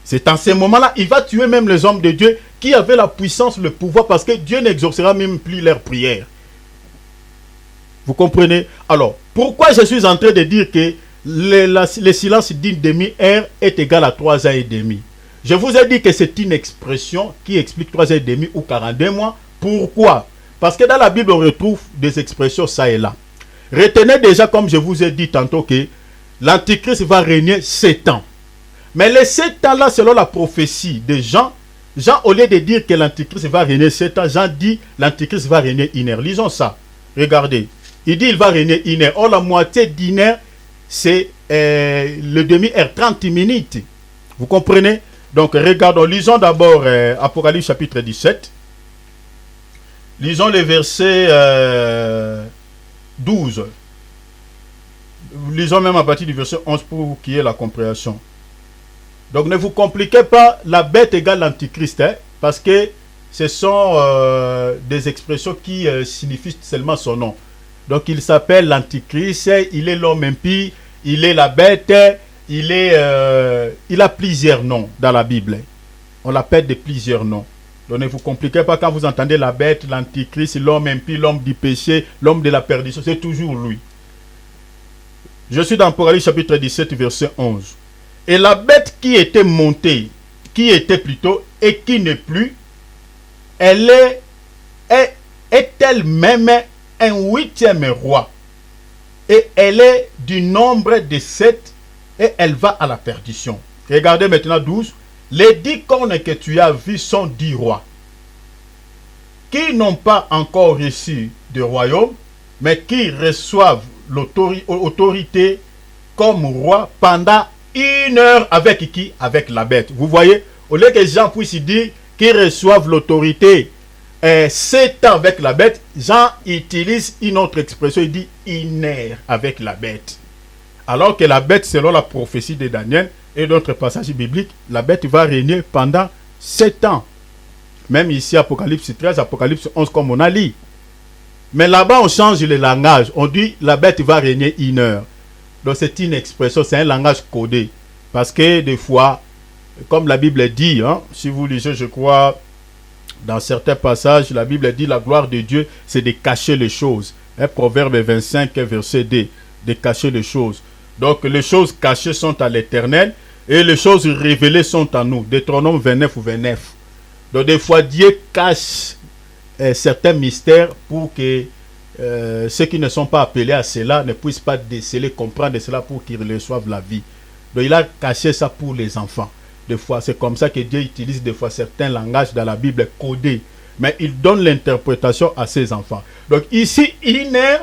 C'est en ce moment-là, il va tuer même les hommes de Dieu qui avaient la puissance, le pouvoir, parce que Dieu n'exaucera même plus leurs prières. Vous comprenez? Alors, pourquoi je suis en train de dire que le silence d'une demi-heure est égal à 3 ans et demi? Je vous ai dit que c'est une expression qui explique 3 ans et demi ou 42 mois. Pourquoi? Parce que dans la Bible, on retrouve des expressions ça et là. Retenez déjà, comme je vous ai dit tantôt, que l'Antichrist va régner 7 ans. Mais les 7 ans-là, selon la prophétie de Jean, au lieu de dire que l'Antichrist va régner 7 ans, Jean dit l'Antichrist va régner 1 heure. Lisons ça. Regardez. Il dit il va régner 1 heure. Or, la moitié d'1 heure, c'est le demi-heure, 30 minutes. Vous comprenez? Donc, regardons. Lisons d'abord Apocalypse chapitre 17. Lisons les versets 12. Lisons même à partir du verset 11 pour qu'il y ait la compréhension. Donc, ne vous compliquez pas. La bête égale l'Antichrist, hein, parce que ce sont des expressions qui signifient seulement son nom. Donc, il s'appelle l'Antichrist, il est l'homme impie, il est la bête, il a plusieurs noms dans la Bible. On l'appelle de plusieurs noms. Donc, ne vous compliquez pas quand vous entendez la bête, l'Antichrist, l'homme impie, l'homme du péché, l'homme de la perdition, c'est toujours lui. Je suis dans Apocalypse chapitre 17, verset 11. Et la bête qui était montée, qui était plutôt, et qui n'est plus, elle est elle-même un 8e roi. Et elle est du nombre de 7 et elle va à la perdition. Regardez maintenant 12. Les 10 cornes que tu as vues sont 10 rois qui n'ont pas encore reçu de royaume, mais qui reçoivent l'autorité comme roi pendant 1 heure avec qui? Avec la bête. Vous voyez, au lieu que Jean puisse dire qu'ils reçoivent l'autorité 7 ans avec la bête, Jean utilise une autre expression, il dit 1 heure avec la bête. Alors que la bête, selon la prophétie de Daniel et d'autres passages bibliques, la bête va régner pendant 7 ans. Même ici, Apocalypse 13, Apocalypse 11, comme on a lu. Mais là-bas, on change le langage. On dit la bête va régner 1 heure. Donc c'est une expression, c'est un langage codé. Parce que des fois, comme la Bible dit, hein, si vous lisez, je crois, dans certains passages, la Bible dit la gloire de Dieu, c'est de cacher les choses. Hein, Proverbe 25, verset 2, de cacher les choses. Donc les choses cachées sont à l'Éternel et les choses révélées sont à nous. Deutéronome 29 ou 29. Donc des fois, Dieu cache certains mystères pour que ceux qui ne sont pas appelés à cela ne puissent pas déceler, comprendre cela pour qu'ils reçoivent la vie. Donc il a caché ça pour les enfants. Des fois, c'est comme ça que Dieu utilise des fois certains langages dans la Bible codés. Mais il donne l'interprétation à ses enfants. Donc ici, 1 heure,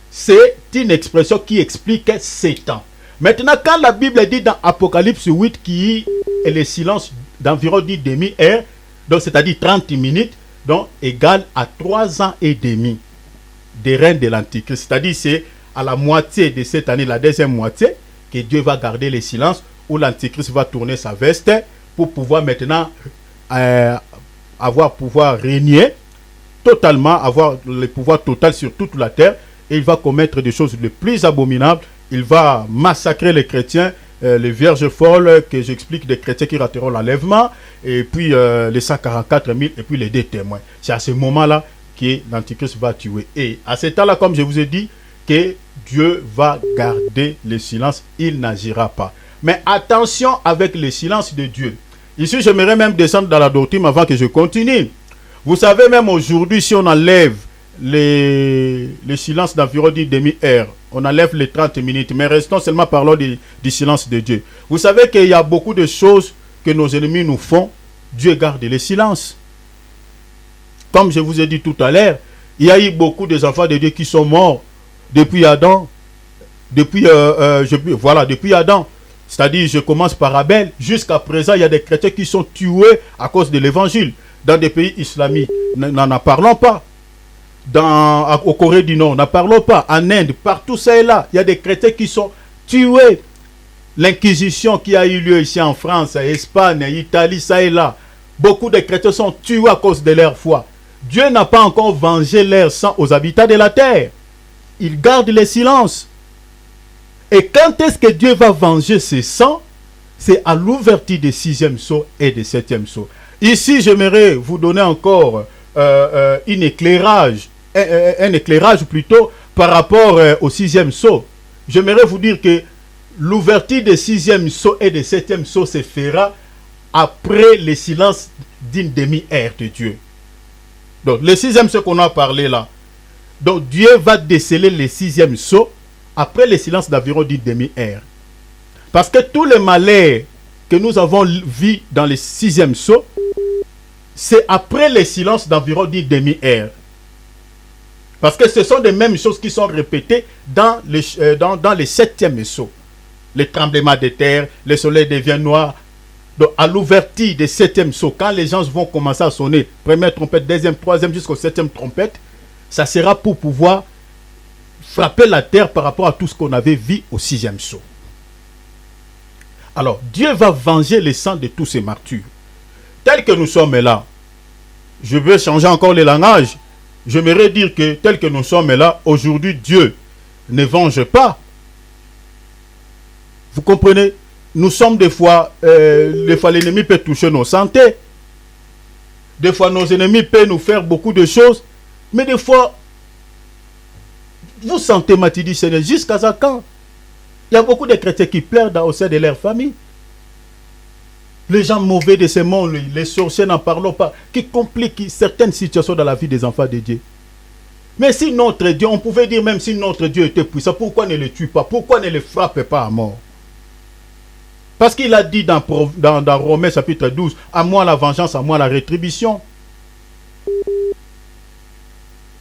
c'est une expression qui explique 7 ans. Maintenant, quand la Bible dit dans Apocalypse 8 qu'il y a le silence d'environ 10 demi-heures, donc c'est-à-dire 30 minutes, donc égal à 3 ans et demi des règne de l'Antichrist. C'est-à-dire c'est à la moitié de cette année, la deuxième moitié, que Dieu va garder le silence, où l'Antichrist va tourner sa veste pour pouvoir maintenant pouvoir régner totalement, avoir le pouvoir total sur toute la terre, et il va commettre des choses les plus abominables. Il va massacrer les chrétiens, les vierges folles, que j'explique, des chrétiens qui rateront l'enlèvement, et puis les 144 000, et puis les 2 témoins. C'est à ce moment-là que l'Antichrist va tuer. Et à ce temps-là, comme je vous ai dit, que Dieu va garder le silence, il n'agira pas. Mais attention avec le silence de Dieu. Ici, j'aimerais même descendre dans la doctrine avant que je continue. Vous savez, même aujourd'hui, si on enlève le silence d'environ 10 demi-heures, on enlève les 30 minutes, mais restons seulement parlons du silence de Dieu. Vous savez qu'il y a beaucoup de choses que nos ennemis nous font, Dieu garde le silence. Comme je vous ai dit tout à l'heure, il y a eu beaucoup des enfants de Dieu qui sont morts depuis Adam. Depuis Adam. C'est-à-dire, je commence par Abel. Jusqu'à présent, il y a des chrétiens qui sont tués à cause de l'évangile. Dans des pays islamiques, n'en parlons pas. Au Corée du Nord, n'en parlons pas. En Inde, partout ça et là, il y a des chrétiens qui sont tués. L'inquisition qui a eu lieu ici en France, en Espagne, en Italie, ça et là. Beaucoup de chrétiens sont tués à cause de leur foi. Dieu n'a pas encore vengé leur sang aux habitants de la terre. Il garde le silence. Et quand est-ce que Dieu va venger ses sangs? C'est à l'ouverture des 6e sceaux et des 7e sceaux. Ici, j'aimerais vous donner encore un éclairage plutôt par rapport au 6e sceau. J'aimerais vous dire que l'ouverture des 6e sceaux et des 7e sceaux se fera après le silence d'une demi-heure de Dieu. Donc, le 6e sceau qu'on a parlé là. Donc, Dieu va déceler le 6e sceau après le silence d'environ d'une demi-heure. Parce que tous les malheurs que nous avons vus dans le 6e sceau, c'est après le silence d'environ d'une demi-heure. Parce que ce sont les mêmes choses qui sont répétées dans le 7e sceau. Le tremblement de terre, le soleil devient noir. Donc, à l'ouverture des 7e sceau, quand les gens vont commencer à sonner, première trompette, deuxième, troisième, jusqu'au 7e trompette, ça sera pour pouvoir frapper la terre par rapport à tout ce qu'on avait vu au 6e sceau. Alors, Dieu va venger le sang de tous ces martyrs. Tel que nous sommes là, je veux changer encore le langage. J'aimerais dire que tel que nous sommes là, aujourd'hui, Dieu ne venge pas. Vous comprenez? Nous sommes des fois l'ennemi peut toucher nos santé. Des fois, nos ennemis peuvent nous faire beaucoup de choses. Mais des fois, vous sentez, Mathilde, dit Seigneur, jusqu'à quand? Il y a beaucoup de chrétiens qui pleurent au sein de leur famille. Les gens mauvais de ce monde, les sorciers, n'en parlons pas, qui compliquent certaines situations dans la vie des enfants de Dieu. Mais si notre Dieu, on pouvait dire même si notre Dieu était puissant, pourquoi ne le tue pas? Pourquoi ne le frappe pas à mort? Parce qu'il a dit dans Romains chapitre 12, à moi la vengeance, à moi la rétribution.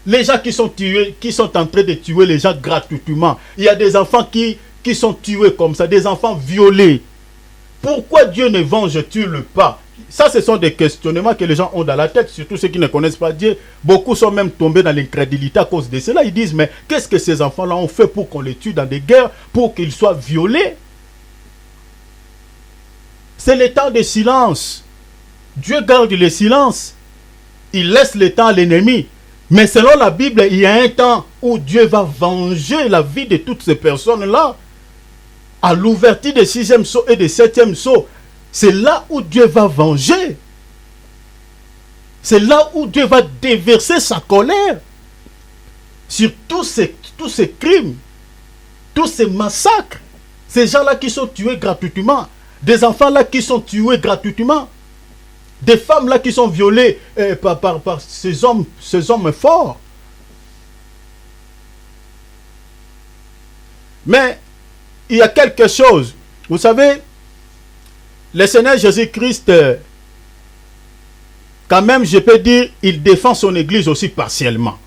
Les gens qui sont tués, qui sont en train de tuer les gens gratuitement. Il y a des enfants qui sont tués comme ça, des enfants violés. Pourquoi Dieu ne venge-t-il pas? Ça, ce sont des questionnements que les gens ont dans la tête, surtout ceux qui ne connaissent pas Dieu. Beaucoup sont même tombés dans l'incrédulité à cause de cela. Ils disent, mais qu'est-ce que ces enfants-là ont fait pour qu'on les tue dans des guerres, pour qu'ils soient violés? C'est le temps de silence. Dieu garde le silence. Il laisse le temps à l'ennemi. Mais selon la Bible, il y a un temps où Dieu va venger la vie de toutes ces personnes-là. À l'ouverture des 6e sceaux et des 7e sceaux, c'est là où Dieu va venger. C'est là où Dieu va déverser sa colère sur tous ces crimes, tous ces massacres. Ces gens-là qui sont tués gratuitement, des enfants-là qui sont tués gratuitement, des femmes-là qui sont violées par ces hommes forts. Mais il y a quelque chose. Vous savez, le Seigneur Jésus-Christ, quand même, je peux dire, il défend son Église aussi partiellement.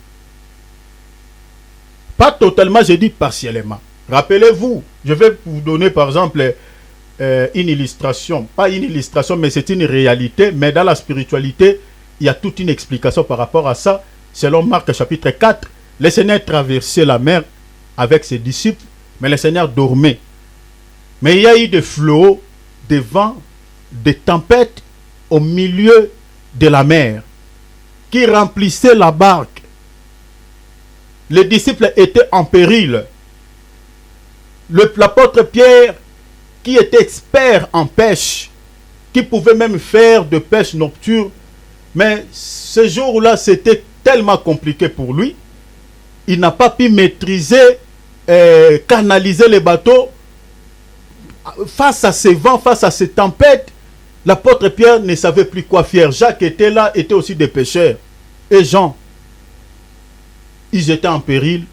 Pas totalement, je dis partiellement. Rappelez-vous, je vais vous donner par exemple une illustration. Pas une illustration, mais c'est une réalité. Mais dans la spiritualité, il y a toute une explication par rapport à ça. Selon Marc chapitre 4, le Seigneur traversait la mer avec ses disciples, mais le Seigneur dormait. Mais il y a eu des flots, des vents, des tempêtes au milieu de la mer qui remplissaient la barque. Les disciples étaient en péril. L'apôtre Pierre, qui était expert en pêche, qui pouvait même faire de pêche nocturne, mais ce jour-là, c'était tellement compliqué pour lui. Il n'a pas pu maîtriser, canaliser les bateaux. Face à ces vents, face à ces tempêtes, l'apôtre Pierre ne savait plus quoi faire. Jacques était là, était aussi des pêcheurs. Et Jean, ils étaient en péril.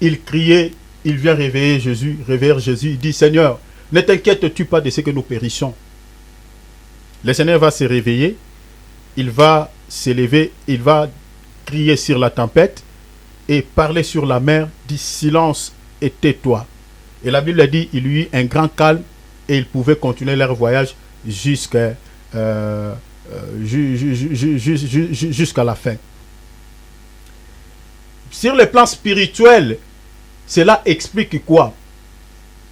Il criait, il vient réveiller Jésus. Il dit, Seigneur, ne t'inquiètes-tu pas de ce que nous périssons. Le Seigneur va se réveiller. Il va s'élever. Il va crier sur la tempête et parler sur la mer. Dit, silence et tais-toi. Et la Bible dit, il y eut un grand calme et ils pouvaient continuer leur voyage jusqu'à la fin. Sur le plan spirituel, cela explique quoi?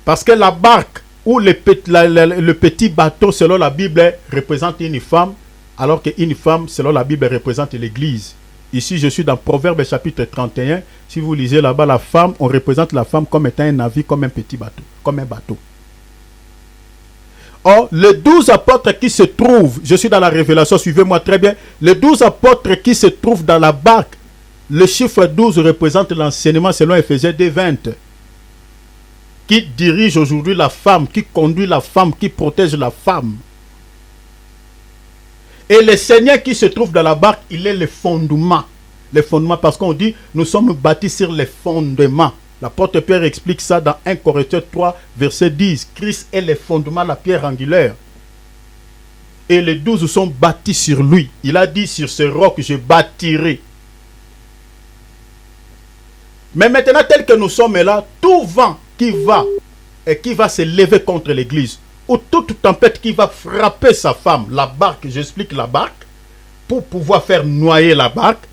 Parce que la barque ou le petit bateau, selon la Bible, représente une femme, alors qu'une femme, selon la Bible, représente l'Église. Ici, je suis dans Proverbe chapitre 31. Si vous lisez là-bas, la femme, on représente la femme comme étant un navire, comme un petit bateau, comme un bateau. Or, les 12 apôtres qui se trouvent, je suis dans la Révélation, suivez-moi très bien, les 12 apôtres qui se trouvent dans la barque, le chiffre 12 représente l'enseignement selon Éphésiens 2:20, qui dirige aujourd'hui la femme, qui conduit la femme, qui protège la femme. Et le Seigneur qui se trouve dans la barque, il est le fondement. Le fondement, parce qu'on dit, nous sommes bâtis sur les fondements. L'apôtre Pierre explique ça dans 1 Corinthiens 3, verset 10. Christ est le fondement, la pierre angulaire. Et les 12 sont bâtis sur lui. Il a dit, sur ce roc, je bâtirai. Mais maintenant, tel que nous sommes là, tout vent qui va se lever contre l'église, ou toute tempête qui va frapper sa femme, la barque, j'explique la barque, pour pouvoir faire noyer la barque,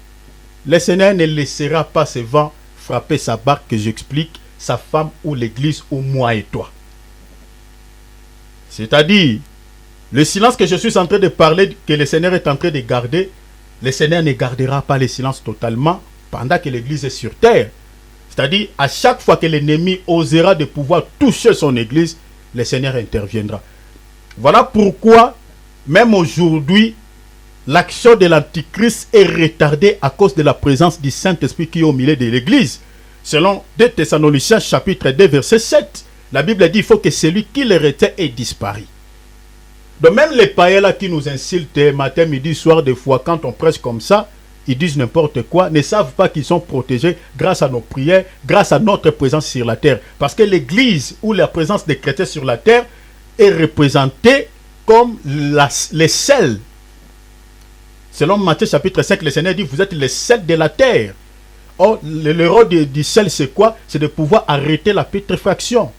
le Seigneur ne laissera pas ce vent frapper sa barque, que j'explique, sa femme ou l'église, ou moi et toi. C'est-à-dire, le silence que je suis en train de parler, que le Seigneur est en train de garder, le Seigneur ne gardera pas le silence totalement pendant que l'église est sur terre. C'est-à-dire, à chaque fois que l'ennemi osera de pouvoir toucher son église, le Seigneur interviendra. Voilà pourquoi, même aujourd'hui, l'action de l'Antichrist est retardée à cause de la présence du Saint-Esprit qui est au milieu de l'église. Selon 2 Thessaloniciens chapitre 2 verset 7, la Bible dit qu'il faut que celui qui le retient ait disparu. Donc même les païens là qui nous insultent matin, midi, soir, des fois, quand on prêche comme ça, ils disent n'importe quoi, ne savent pas qu'ils sont protégés grâce à nos prières, grâce à notre présence sur la terre. Parce que l'église ou la présence des chrétiens sur la terre est représentée comme les sels. Selon Matthieu chapitre 5, le Seigneur dit, vous êtes les sels de la terre. Or, le rôle du sel, c'est quoi? C'est de pouvoir arrêter la putréfaction.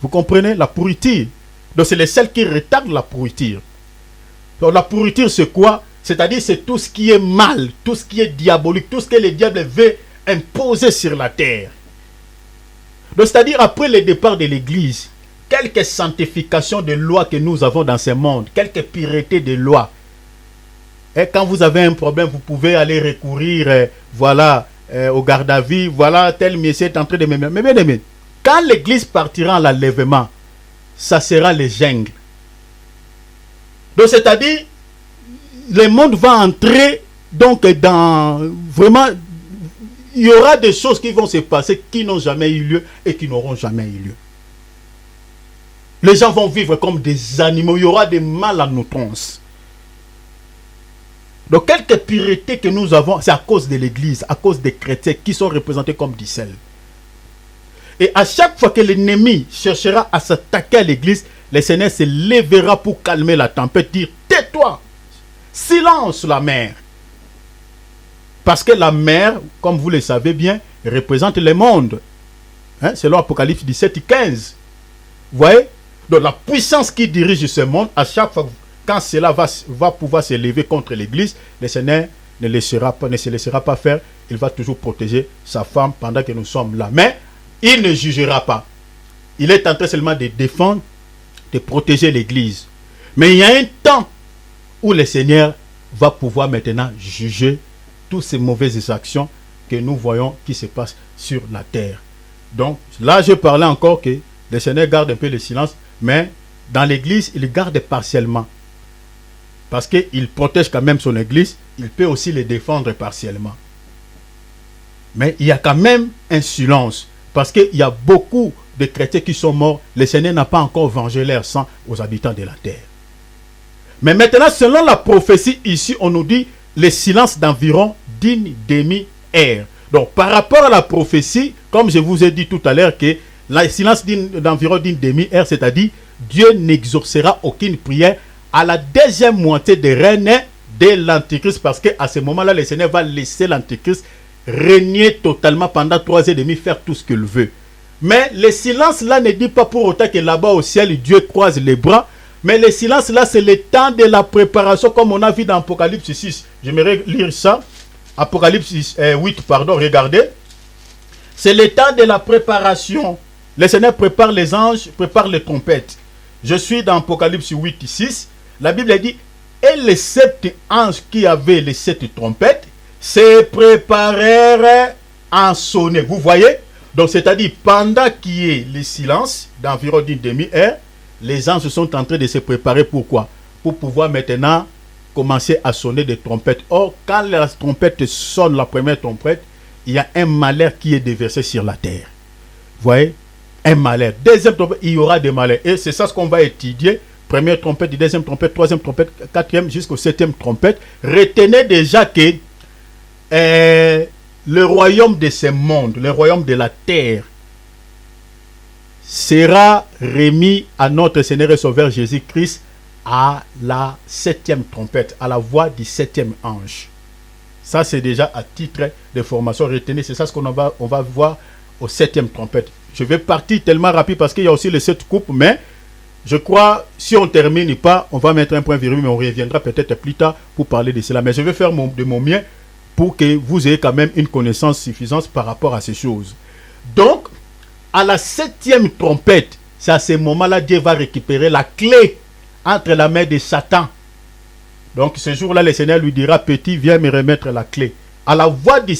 Vous comprenez? La pourriture. Donc, c'est les sels qui retardent la pourriture. Donc, la pourriture, c'est quoi? C'est-à-dire, c'est tout ce qui est mal, tout ce qui est diabolique, tout ce que le diable veut imposer sur la terre. Donc, c'est-à-dire, après le départ de l'Église, quelques sanctifications de lois que nous avons dans ce monde, quelques puretés de lois, Et quand vous avez un problème, vous pouvez aller recourir, au garde à vue. Voilà, tel monsieur est en train de me... Mais bien aimé, quand l'église partira en l'enlèvement, ça sera les jungles. Donc, c'est-à-dire, le monde va entrer donc dans... Vraiment, il y aura des choses qui vont se passer qui n'ont jamais eu lieu et qui n'auront jamais eu lieu. Les gens vont vivre comme des animaux. Il y aura des mal à outrance. Donc, quelques puretés que nous avons, c'est à cause de l'église, à cause des chrétiens qui sont représentés comme du sel. Et à chaque fois que l'ennemi cherchera à s'attaquer à l'église, le Seigneur se lèvera pour calmer la tempête, dire tais-toi, silence la mer. Parce que la mer, comme vous le savez bien, représente le monde. Selon Apocalypse 17 et 15. Vous voyez? Donc la puissance qui dirige ce monde, à chaque fois, quand cela va pouvoir se lever contre l'église, le Seigneur ne se laissera pas faire. Il va toujours protéger sa femme pendant que nous sommes là. Mais il ne jugera pas. Il est en train seulement de défendre, de protéger l'église. Mais il y a un temps où le Seigneur va pouvoir maintenant juger toutes ces mauvaises actions que nous voyons qui se passent sur la terre. Donc là, je parlais encore que le Seigneur garde un peu le silence, mais dans l'église, il garde partiellement. Parce qu'il protège quand même son église, il peut aussi le défendre partiellement. Mais il y a quand même un silence. Parce qu'il y a beaucoup de chrétiens qui sont morts. Le Seigneur n'a pas encore vengé leur sang aux habitants de la terre. Mais maintenant, selon la prophétie, ici, on nous dit le silence d'environ d'une demi-heure. Donc, par rapport à la prophétie, comme je vous ai dit tout à l'heure, que le silence d'environ d'une demi-heure, c'est-à-dire Dieu n'exaucera aucune prière à la deuxième moitié des règne de l'Antichrist, parce qu'à ce moment-là, le Seigneur va laisser l'Antichrist régner totalement pendant 3 ans et demi, faire tout ce qu'il veut. Mais le silence là ne dit pas pour autant que là-bas au ciel, Dieu croise les bras. Mais le silence là, c'est le temps de la préparation, comme on a vu dans Apocalypse 6. J'aimerais lire ça. Apocalypse 8, pardon, regardez. C'est le temps de la préparation. Le Seigneur prépare les anges, prépare les trompettes. Je suis dans Apocalypse 8 et 6. La Bible dit, et les 7 anges qui avaient les 7 trompettes se préparèrent à sonner. Vous voyez? Donc, c'est-à-dire, pendant qu'il y ait le silence d'environ d'une demi-heure, les anges sont en train de se préparer. Pourquoi? Pour pouvoir maintenant commencer à sonner des trompettes. Or, quand la trompette sonne, la première trompette, il y a un malheur qui est déversé sur la terre. Vous voyez? Un malheur. Deuxième trompette, il y aura des malheurs. Et c'est ça ce qu'on va étudier. Première trompette, deuxième trompette, troisième trompette, quatrième, jusqu'au 7e trompette. Retenez déjà que le royaume de ce monde, le royaume de la terre, sera remis à notre Seigneur et Sauveur Jésus-Christ à la 7e trompette, à la voix du 7e ange. Ça, c'est déjà à titre de formation. Retenez, c'est ça ce qu'on on va voir au 7e trompette. Je vais partir tellement rapide parce qu'il y a aussi les 7 coupes, mais je crois, si on ne termine pas, on va mettre un point virgule, mais on reviendra peut-être plus tard pour parler de cela. Mais je vais faire de mon mieux pour que vous ayez quand même une connaissance suffisante par rapport à ces choses. Donc, à la 7e trompette, c'est à ce moment-là Dieu va récupérer la clé entre la main de Satan. Donc, ce jour-là, le Seigneur lui dira, petit, viens me remettre la clé. À la voix de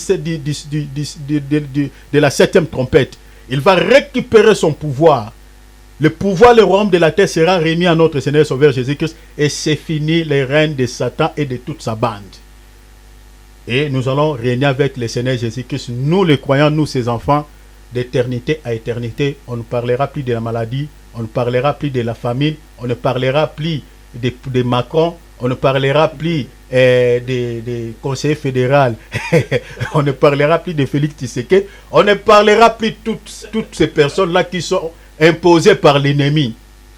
la 7e trompette, il va récupérer son pouvoir. Le pouvoir, le royaume de la terre sera remis à notre Seigneur et Sauveur Jésus-Christ. Et c'est fini le règne de Satan et de toute sa bande. Et nous allons régner avec le Seigneur Jésus-Christ. Nous, les croyants, nous, ses enfants, d'éternité à éternité. On ne parlera plus de la maladie. On ne parlera plus de la famine. On ne parlera plus de Macron. On ne parlera plus des conseillers fédéraux. On ne parlera plus de Félix Tshisekedi. On ne parlera plus de toutes ces personnes-là qui sont imposées par l'ennemi.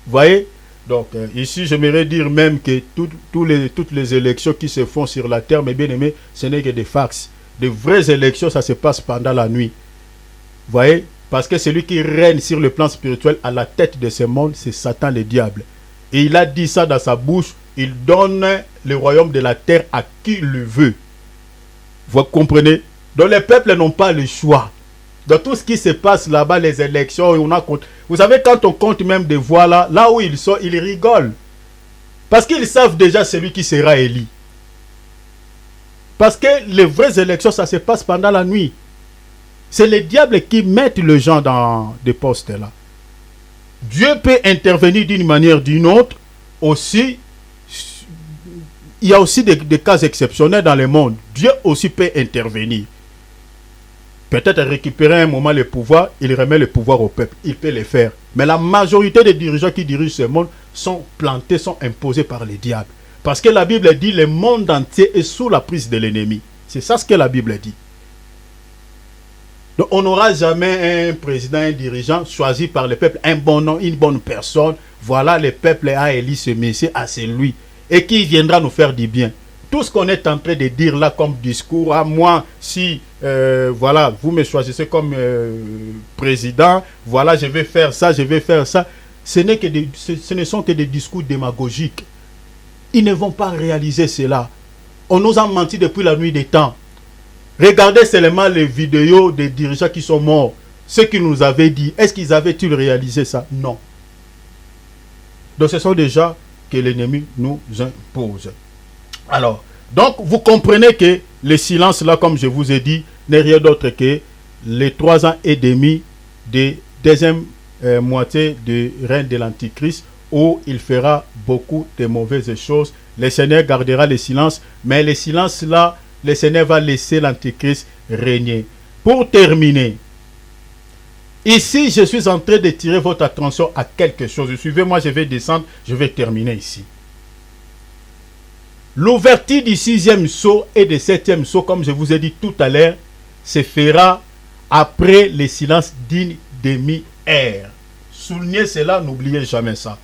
Vous voyez? Donc, ici, j'aimerais dire même que toutes les élections qui se font sur la terre, mes bien-aimés, ce n'est que des fax. De vraies élections, ça se passe pendant la nuit. Vous voyez? Parce que celui qui règne sur le plan spirituel à la tête de ce monde, c'est Satan le diable. Et il a dit ça dans sa bouche. Il donne le royaume de la terre à qui le veut. Vous comprenez? Donc les peuples n'ont pas le choix. Dans tout ce qui se passe là-bas, les élections, vous savez, quand on compte même des voix là où ils sont, ils rigolent. Parce qu'ils savent déjà celui qui sera élu. Parce que les vraies élections, ça se passe pendant la nuit. C'est les diables qui mettent les gens dans des postes là. Dieu peut intervenir d'une manière ou d'une autre. Aussi, il y a aussi des cas exceptionnels dans le monde. Dieu aussi peut intervenir. Peut-être récupérer un moment le pouvoir, il remet le pouvoir au peuple. Il peut le faire. Mais la majorité des dirigeants qui dirigent ce monde sont plantés, sont imposés par les diables. Parce que la Bible dit le monde entier est sous la prise de l'ennemi. C'est ça ce que la Bible dit. Donc on n'aura jamais un président, un dirigeant choisi par le peuple, un bon nom, une bonne personne. Voilà, le peuple a élu ce Messie, à celui. Et qui viendra nous faire du bien. Tout ce qu'on est en train de dire là comme discours, à moi, si voilà, vous me choisissez comme président, voilà, je vais faire ça, je vais faire ça. Ce ne sont que des discours démagogiques. Ils ne vont pas réaliser cela. On nous a menti depuis la nuit des temps. Regardez seulement les vidéos des dirigeants qui sont morts. Ce qu'ils nous avaient dit, est-ce qu'ils avaient-ils réalisé ça? Non. Donc ce sont déjà que l'ennemi nous impose. Alors, donc vous comprenez que le silence là, comme je vous ai dit, n'est rien d'autre que les 3 ans et demi de deuxième moitié du règne de l'Antichrist, où il fera beaucoup de mauvaises choses. Le Seigneur gardera le silence, mais le silence là, le Seigneur va laisser l'Antichrist régner. Pour terminer, ici je suis en train de tirer votre attention à quelque chose. Suivez-moi, je vais descendre, je vais terminer ici. L'ouverture du 6e sceau et du 7e sceau, comme je vous ai dit tout à l'heure, se fera après le silence d'une demi-heure. Soulignez cela, n'oubliez jamais ça.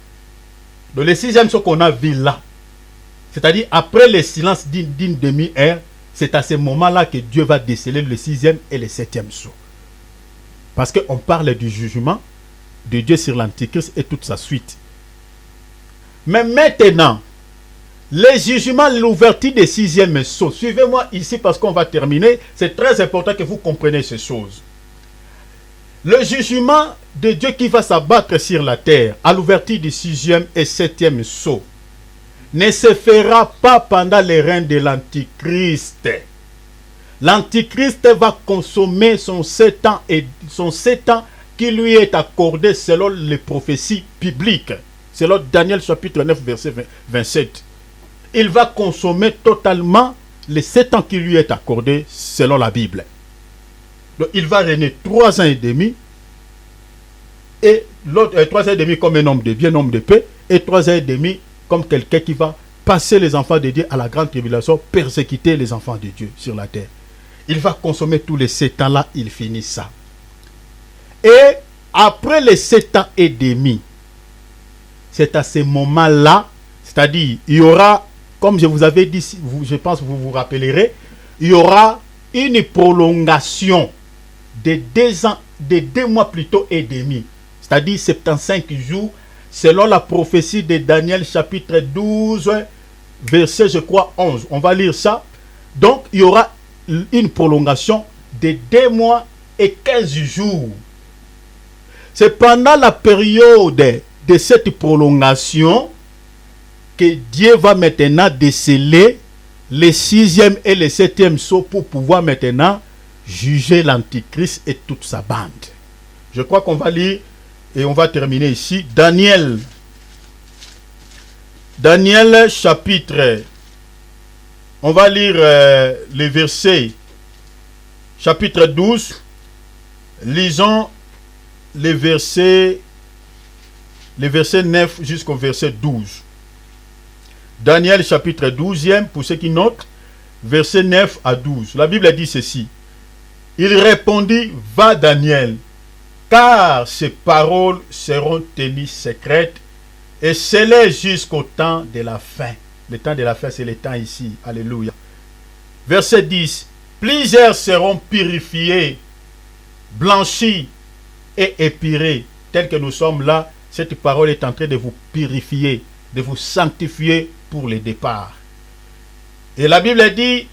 Donc le 6e sceau qu'on a vu là, c'est-à-dire après le silence d'une demi-heure, c'est à ce moment-là que Dieu va déceler le 6e et le 7e sceau. Parce qu'on parle du jugement de Dieu sur l'Antichrist et toute sa suite. Mais maintenant, les jugements, l'ouverture des 6e sceau. Suivez-moi ici parce qu'on va terminer. C'est très important que vous compreniez ces choses. Le jugement de Dieu qui va s'abattre sur la terre à l'ouverture du 6e et 7e sceau ne se fera pas pendant le règne de l'Antichrist. L'Antichrist va consommer son 7 ans et son 7 ans qui lui est accordé selon les prophéties bibliques. Selon Daniel chapitre 9 verset 27. Il va consommer totalement les 7 ans qui lui est accordé selon la Bible. Donc il va régner 3 ans et demi. Et l'autre 3 ans et demi comme un homme de bien, un homme de paix. Et 3 ans et demi comme quelqu'un qui va passer les enfants de Dieu à la grande tribulation, persécuter les enfants de Dieu sur la terre. Il va consommer tous les 7 ans là, il finit ça. Et après les 7 ans et demi, c'est à ce moment-là, c'est-à-dire, il y aura, comme je vous avais dit, je pense que vous vous rappellerez, il y aura une prolongation de 2 ans, de 2 mois plutôt et demi, c'est-à-dire 75 jours, selon la prophétie de Daniel chapitre 12, verset, je crois, 11. On va lire ça. Donc, il y aura une prolongation de 2 mois et 15 jours. C'est pendant la période de cette prolongation que Dieu va maintenant déceler les 6e et les 7e sceaux pour pouvoir maintenant juger l'Antichrist et toute sa bande. Je crois qu'on va lire et on va terminer ici. Daniel chapitre, on va lire les versets chapitre 12. Lisons les versets 9 jusqu'au verset 12. Daniel chapitre 12e, pour ceux qui notent, verset 9 à 12. La Bible dit ceci. Il répondit, va Daniel, car ces paroles seront tenues secrètes et scellées jusqu'au temps de la fin. Le temps de la fin, c'est le temps ici. Alléluia. Verset 10. Plusieurs seront purifiés, blanchis et épurés. Tel que nous sommes là, cette parole est en train de vous purifier, de vous sanctifier pour le départ. Et la Bible dit,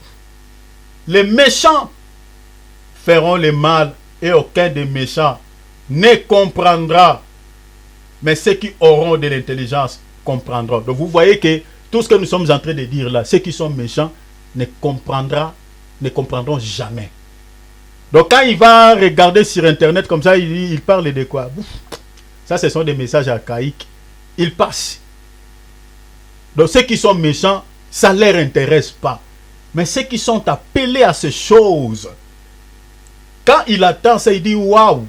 les méchants feront le mal et aucun des méchants ne comprendra. Mais ceux qui auront de l'intelligence comprendront. Donc vous voyez que tout ce que nous sommes en train de dire là, ceux qui sont méchants, ne comprendront jamais. Donc quand il va regarder sur internet comme ça, il parle de quoi? Ça, ce sont des messages archaïques. Ils passent. Donc ceux qui sont méchants, ça ne leur intéresse pas. Mais ceux qui sont appelés à ces choses, quand il attend ça, il dit waouh,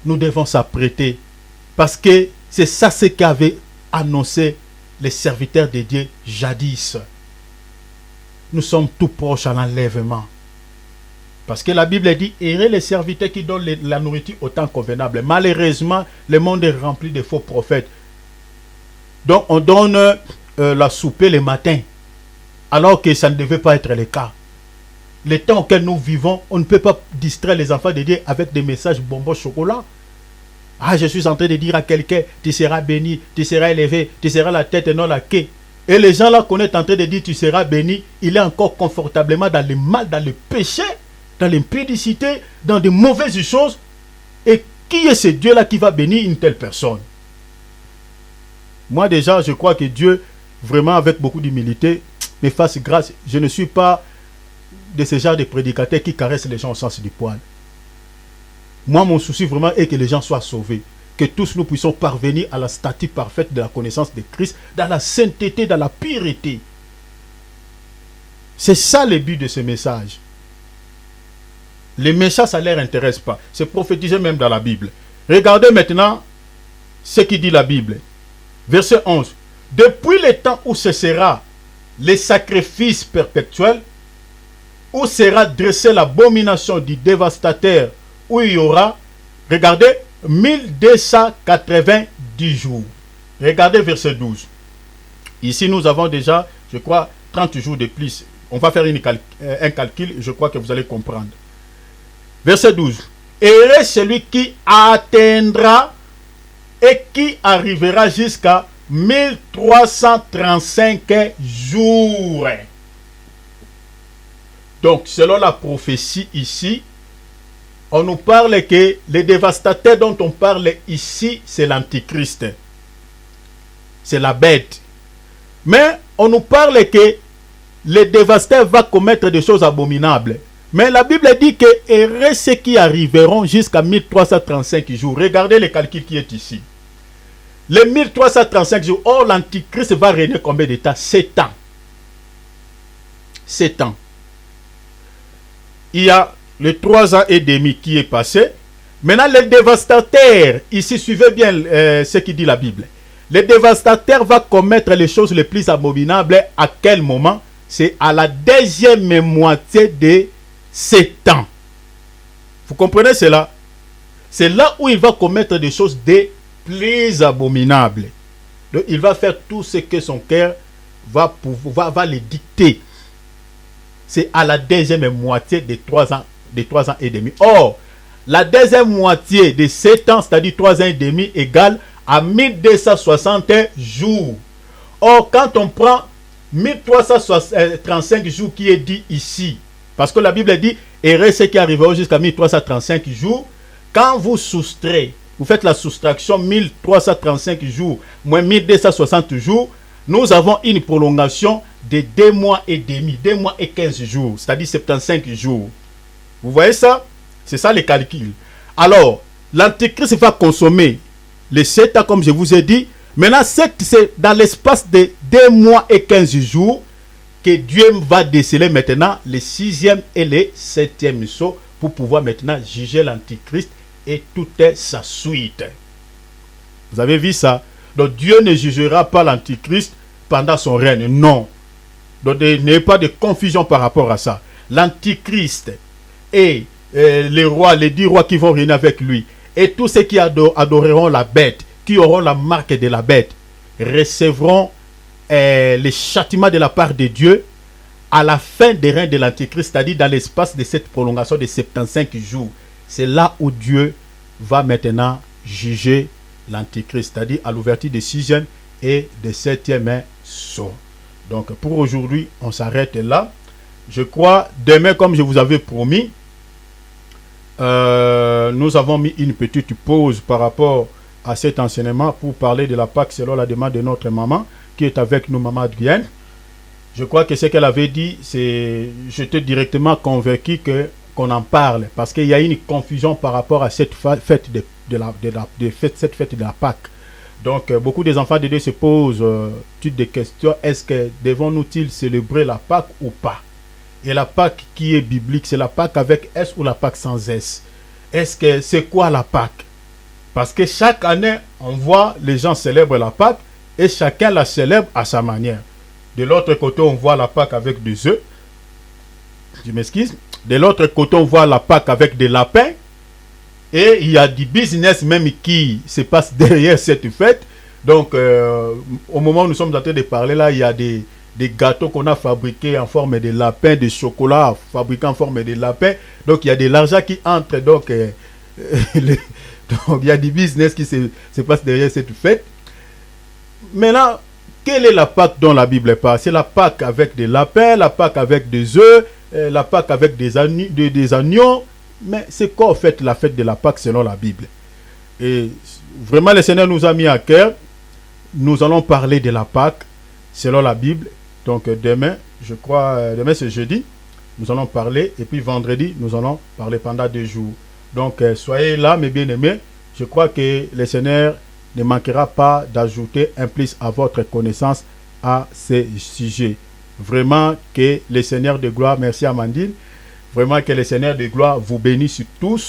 nous devons s'apprêter. Parce que c'est ça ce qu'avaient annoncé les serviteurs de Dieu jadis. Nous sommes tout proches à l'enlèvement. Parce que la Bible dit, heureux les serviteurs qui donnent la nourriture au temps convenable. Malheureusement, le monde est rempli de faux prophètes. Donc on donne la soupe le matin, alors que ça ne devait pas être le cas. Le temps auquel nous vivons, on ne peut pas distraire les enfants de Dieu avec des messages bonbons chocolat. Ah, je suis en train de dire à quelqu'un, tu seras béni, tu seras élevé, tu seras la tête et non la queue. Et les gens là qu'on est en train de dire, tu seras béni, il est encore confortablement dans le mal, dans le péché, dans l'impudicité, dans de mauvaises choses. Et qui est ce Dieu-là qui va bénir une telle personne? Moi déjà, je crois que Dieu, vraiment avec beaucoup d'humilité, me fasse grâce. Je ne suis pas de ce genre de prédicateurs qui caressent les gens au sens du poil. Moi, mon souci vraiment est que les gens soient sauvés. Que tous nous puissions parvenir à la stature parfaite de la connaissance de Christ, dans la sainteté, dans la pureté. C'est ça le but de ce message. Les méchants, ça ne leur intéresse pas. C'est prophétisé même dans la Bible. Regardez maintenant ce qui dit la Bible. Verset 11. Depuis le temps où cessera les sacrifices perpétuels, où sera dressée l'abomination du dévastateur, où il y aura, regardez, 1290 jours. Regardez verset 12. Ici, nous avons déjà, je crois, 30 jours de plus. On va faire un calcul, je crois que vous allez comprendre. Verset 12. Heureux celui qui atteindra et qui arrivera jusqu'à 1335 jours. Donc, selon la prophétie ici, on nous parle que les dévastateurs dont on parle ici, c'est l'Antichrist. C'est la bête. Mais on nous parle que le dévastateur va commettre des choses abominables. Mais la Bible dit que heureux ceux qui arriveront jusqu'à 1335 jours. Regardez le calcul qui est ici. Les 1335 jours. Or, l'Antichrist va régner combien de temps? 7 ans. 7 ans. Il y a les 3 ans et demi qui est passé. Maintenant, les dévastateurs, ici, suivez bien ce qui dit la Bible. Le dévastateur va commettre les choses les plus abominables à quel moment? C'est à la deuxième moitié de 7 ans. Vous comprenez cela? C'est là où il va commettre des choses des plus abominables. Donc, il va faire tout ce que son cœur va le dicter. C'est à la deuxième moitié de 3 ans et demi. Or, la deuxième moitié de 7 ans, c'est-à-dire 3 ans et demi, égale à 1260 jours. Or, quand on prend 1335 jours qui est dit ici, parce que la Bible dit, heureux ceux qui arriveront jusqu'à 1335 jours, quand vous soustrayez, vous faites la soustraction 1335 jours moins 1260 jours, nous avons une prolongation de 2 mois et demi, 2 mois et 15 jours, c'est-à-dire 75 jours. Vous voyez ça? C'est ça les calculs. Alors, l'Antéchrist va consommer les 7 ans, comme je vous ai dit. Maintenant, c'est dans l'espace de 2 mois et 15 jours que Dieu va déceler maintenant les 6e et les 7e sceaux pour pouvoir maintenant juger l'Antichrist et toute sa suite. Vous avez vu ça? Donc, Dieu ne jugera pas l'Antichrist pendant son règne. Non. Donc, il n'y a pas de confusion par rapport à ça. L'Antichrist et les rois, les 10 rois qui vont régner avec lui, et tous ceux qui adoreront la bête, qui auront la marque de la bête, recevront les châtiments de la part de Dieu à la fin des règnes de l'Antichrist, c'est-à-dire dans l'espace de cette prolongation de 75 jours. C'est là où Dieu va maintenant juger l'Antichrist, c'est-à-dire à l'ouverture des 6e et des 7e sceaux. Donc pour aujourd'hui, on s'arrête là. Je crois, demain, comme je vous avais promis, nous avons mis une petite pause par rapport à cet enseignement pour parler de la Pâque selon la demande de notre maman qui est avec nous, maman Adrienne. Je crois que ce qu'elle avait dit, c'est, j'étais directement convaincu que qu'on en parle, parce qu'il y a une confusion par rapport à cette fête cette fête de la Pâque. Donc, beaucoup des enfants de Dieu se posent toutes des questions. Est-ce que devons-nous-ils célébrer la Pâque ou pas? Et la Pâque qui est biblique, c'est la Pâque avec S ou la Pâque sans S? Est-ce que c'est quoi la Pâque? Parce que chaque année, on voit les gens célèbrent la Pâque et chacun la célèbre à sa manière. De l'autre côté, on voit la Pâque avec des œufs. Je m'excuse. De l'autre côté, on voit la Pâque avec des lapins. Et il y a du business même qui se passe derrière cette fête. Donc, au moment où nous sommes en train de parler là, il y a des gâteaux qu'on a fabriqués en forme de lapins, de chocolat fabriqués en forme de lapins. Donc, il y a de l'argent qui entre. Donc, donc, il y a du business qui se passe derrière cette fête. Maintenant, quelle est la Pâque dont la Bible parle? C'est la Pâque avec des lapins, la Pâque avec des œufs, la Pâque avec des agneaux. Mais c'est quoi en fait la fête de la Pâque selon la Bible? Et vraiment, le Seigneur nous a mis à cœur. Nous allons parler de la Pâque selon la Bible. Donc demain, je crois, demain c'est jeudi, nous allons parler. Et puis vendredi, nous allons parler pendant 2 jours. Donc soyez là, mes bien-aimés. Je crois que le Seigneur ne manquera pas d'ajouter un plus à votre connaissance à ces sujets. Vraiment que le Seigneur de gloire, merci Amandine, vraiment que le Seigneur de gloire vous bénisse tous.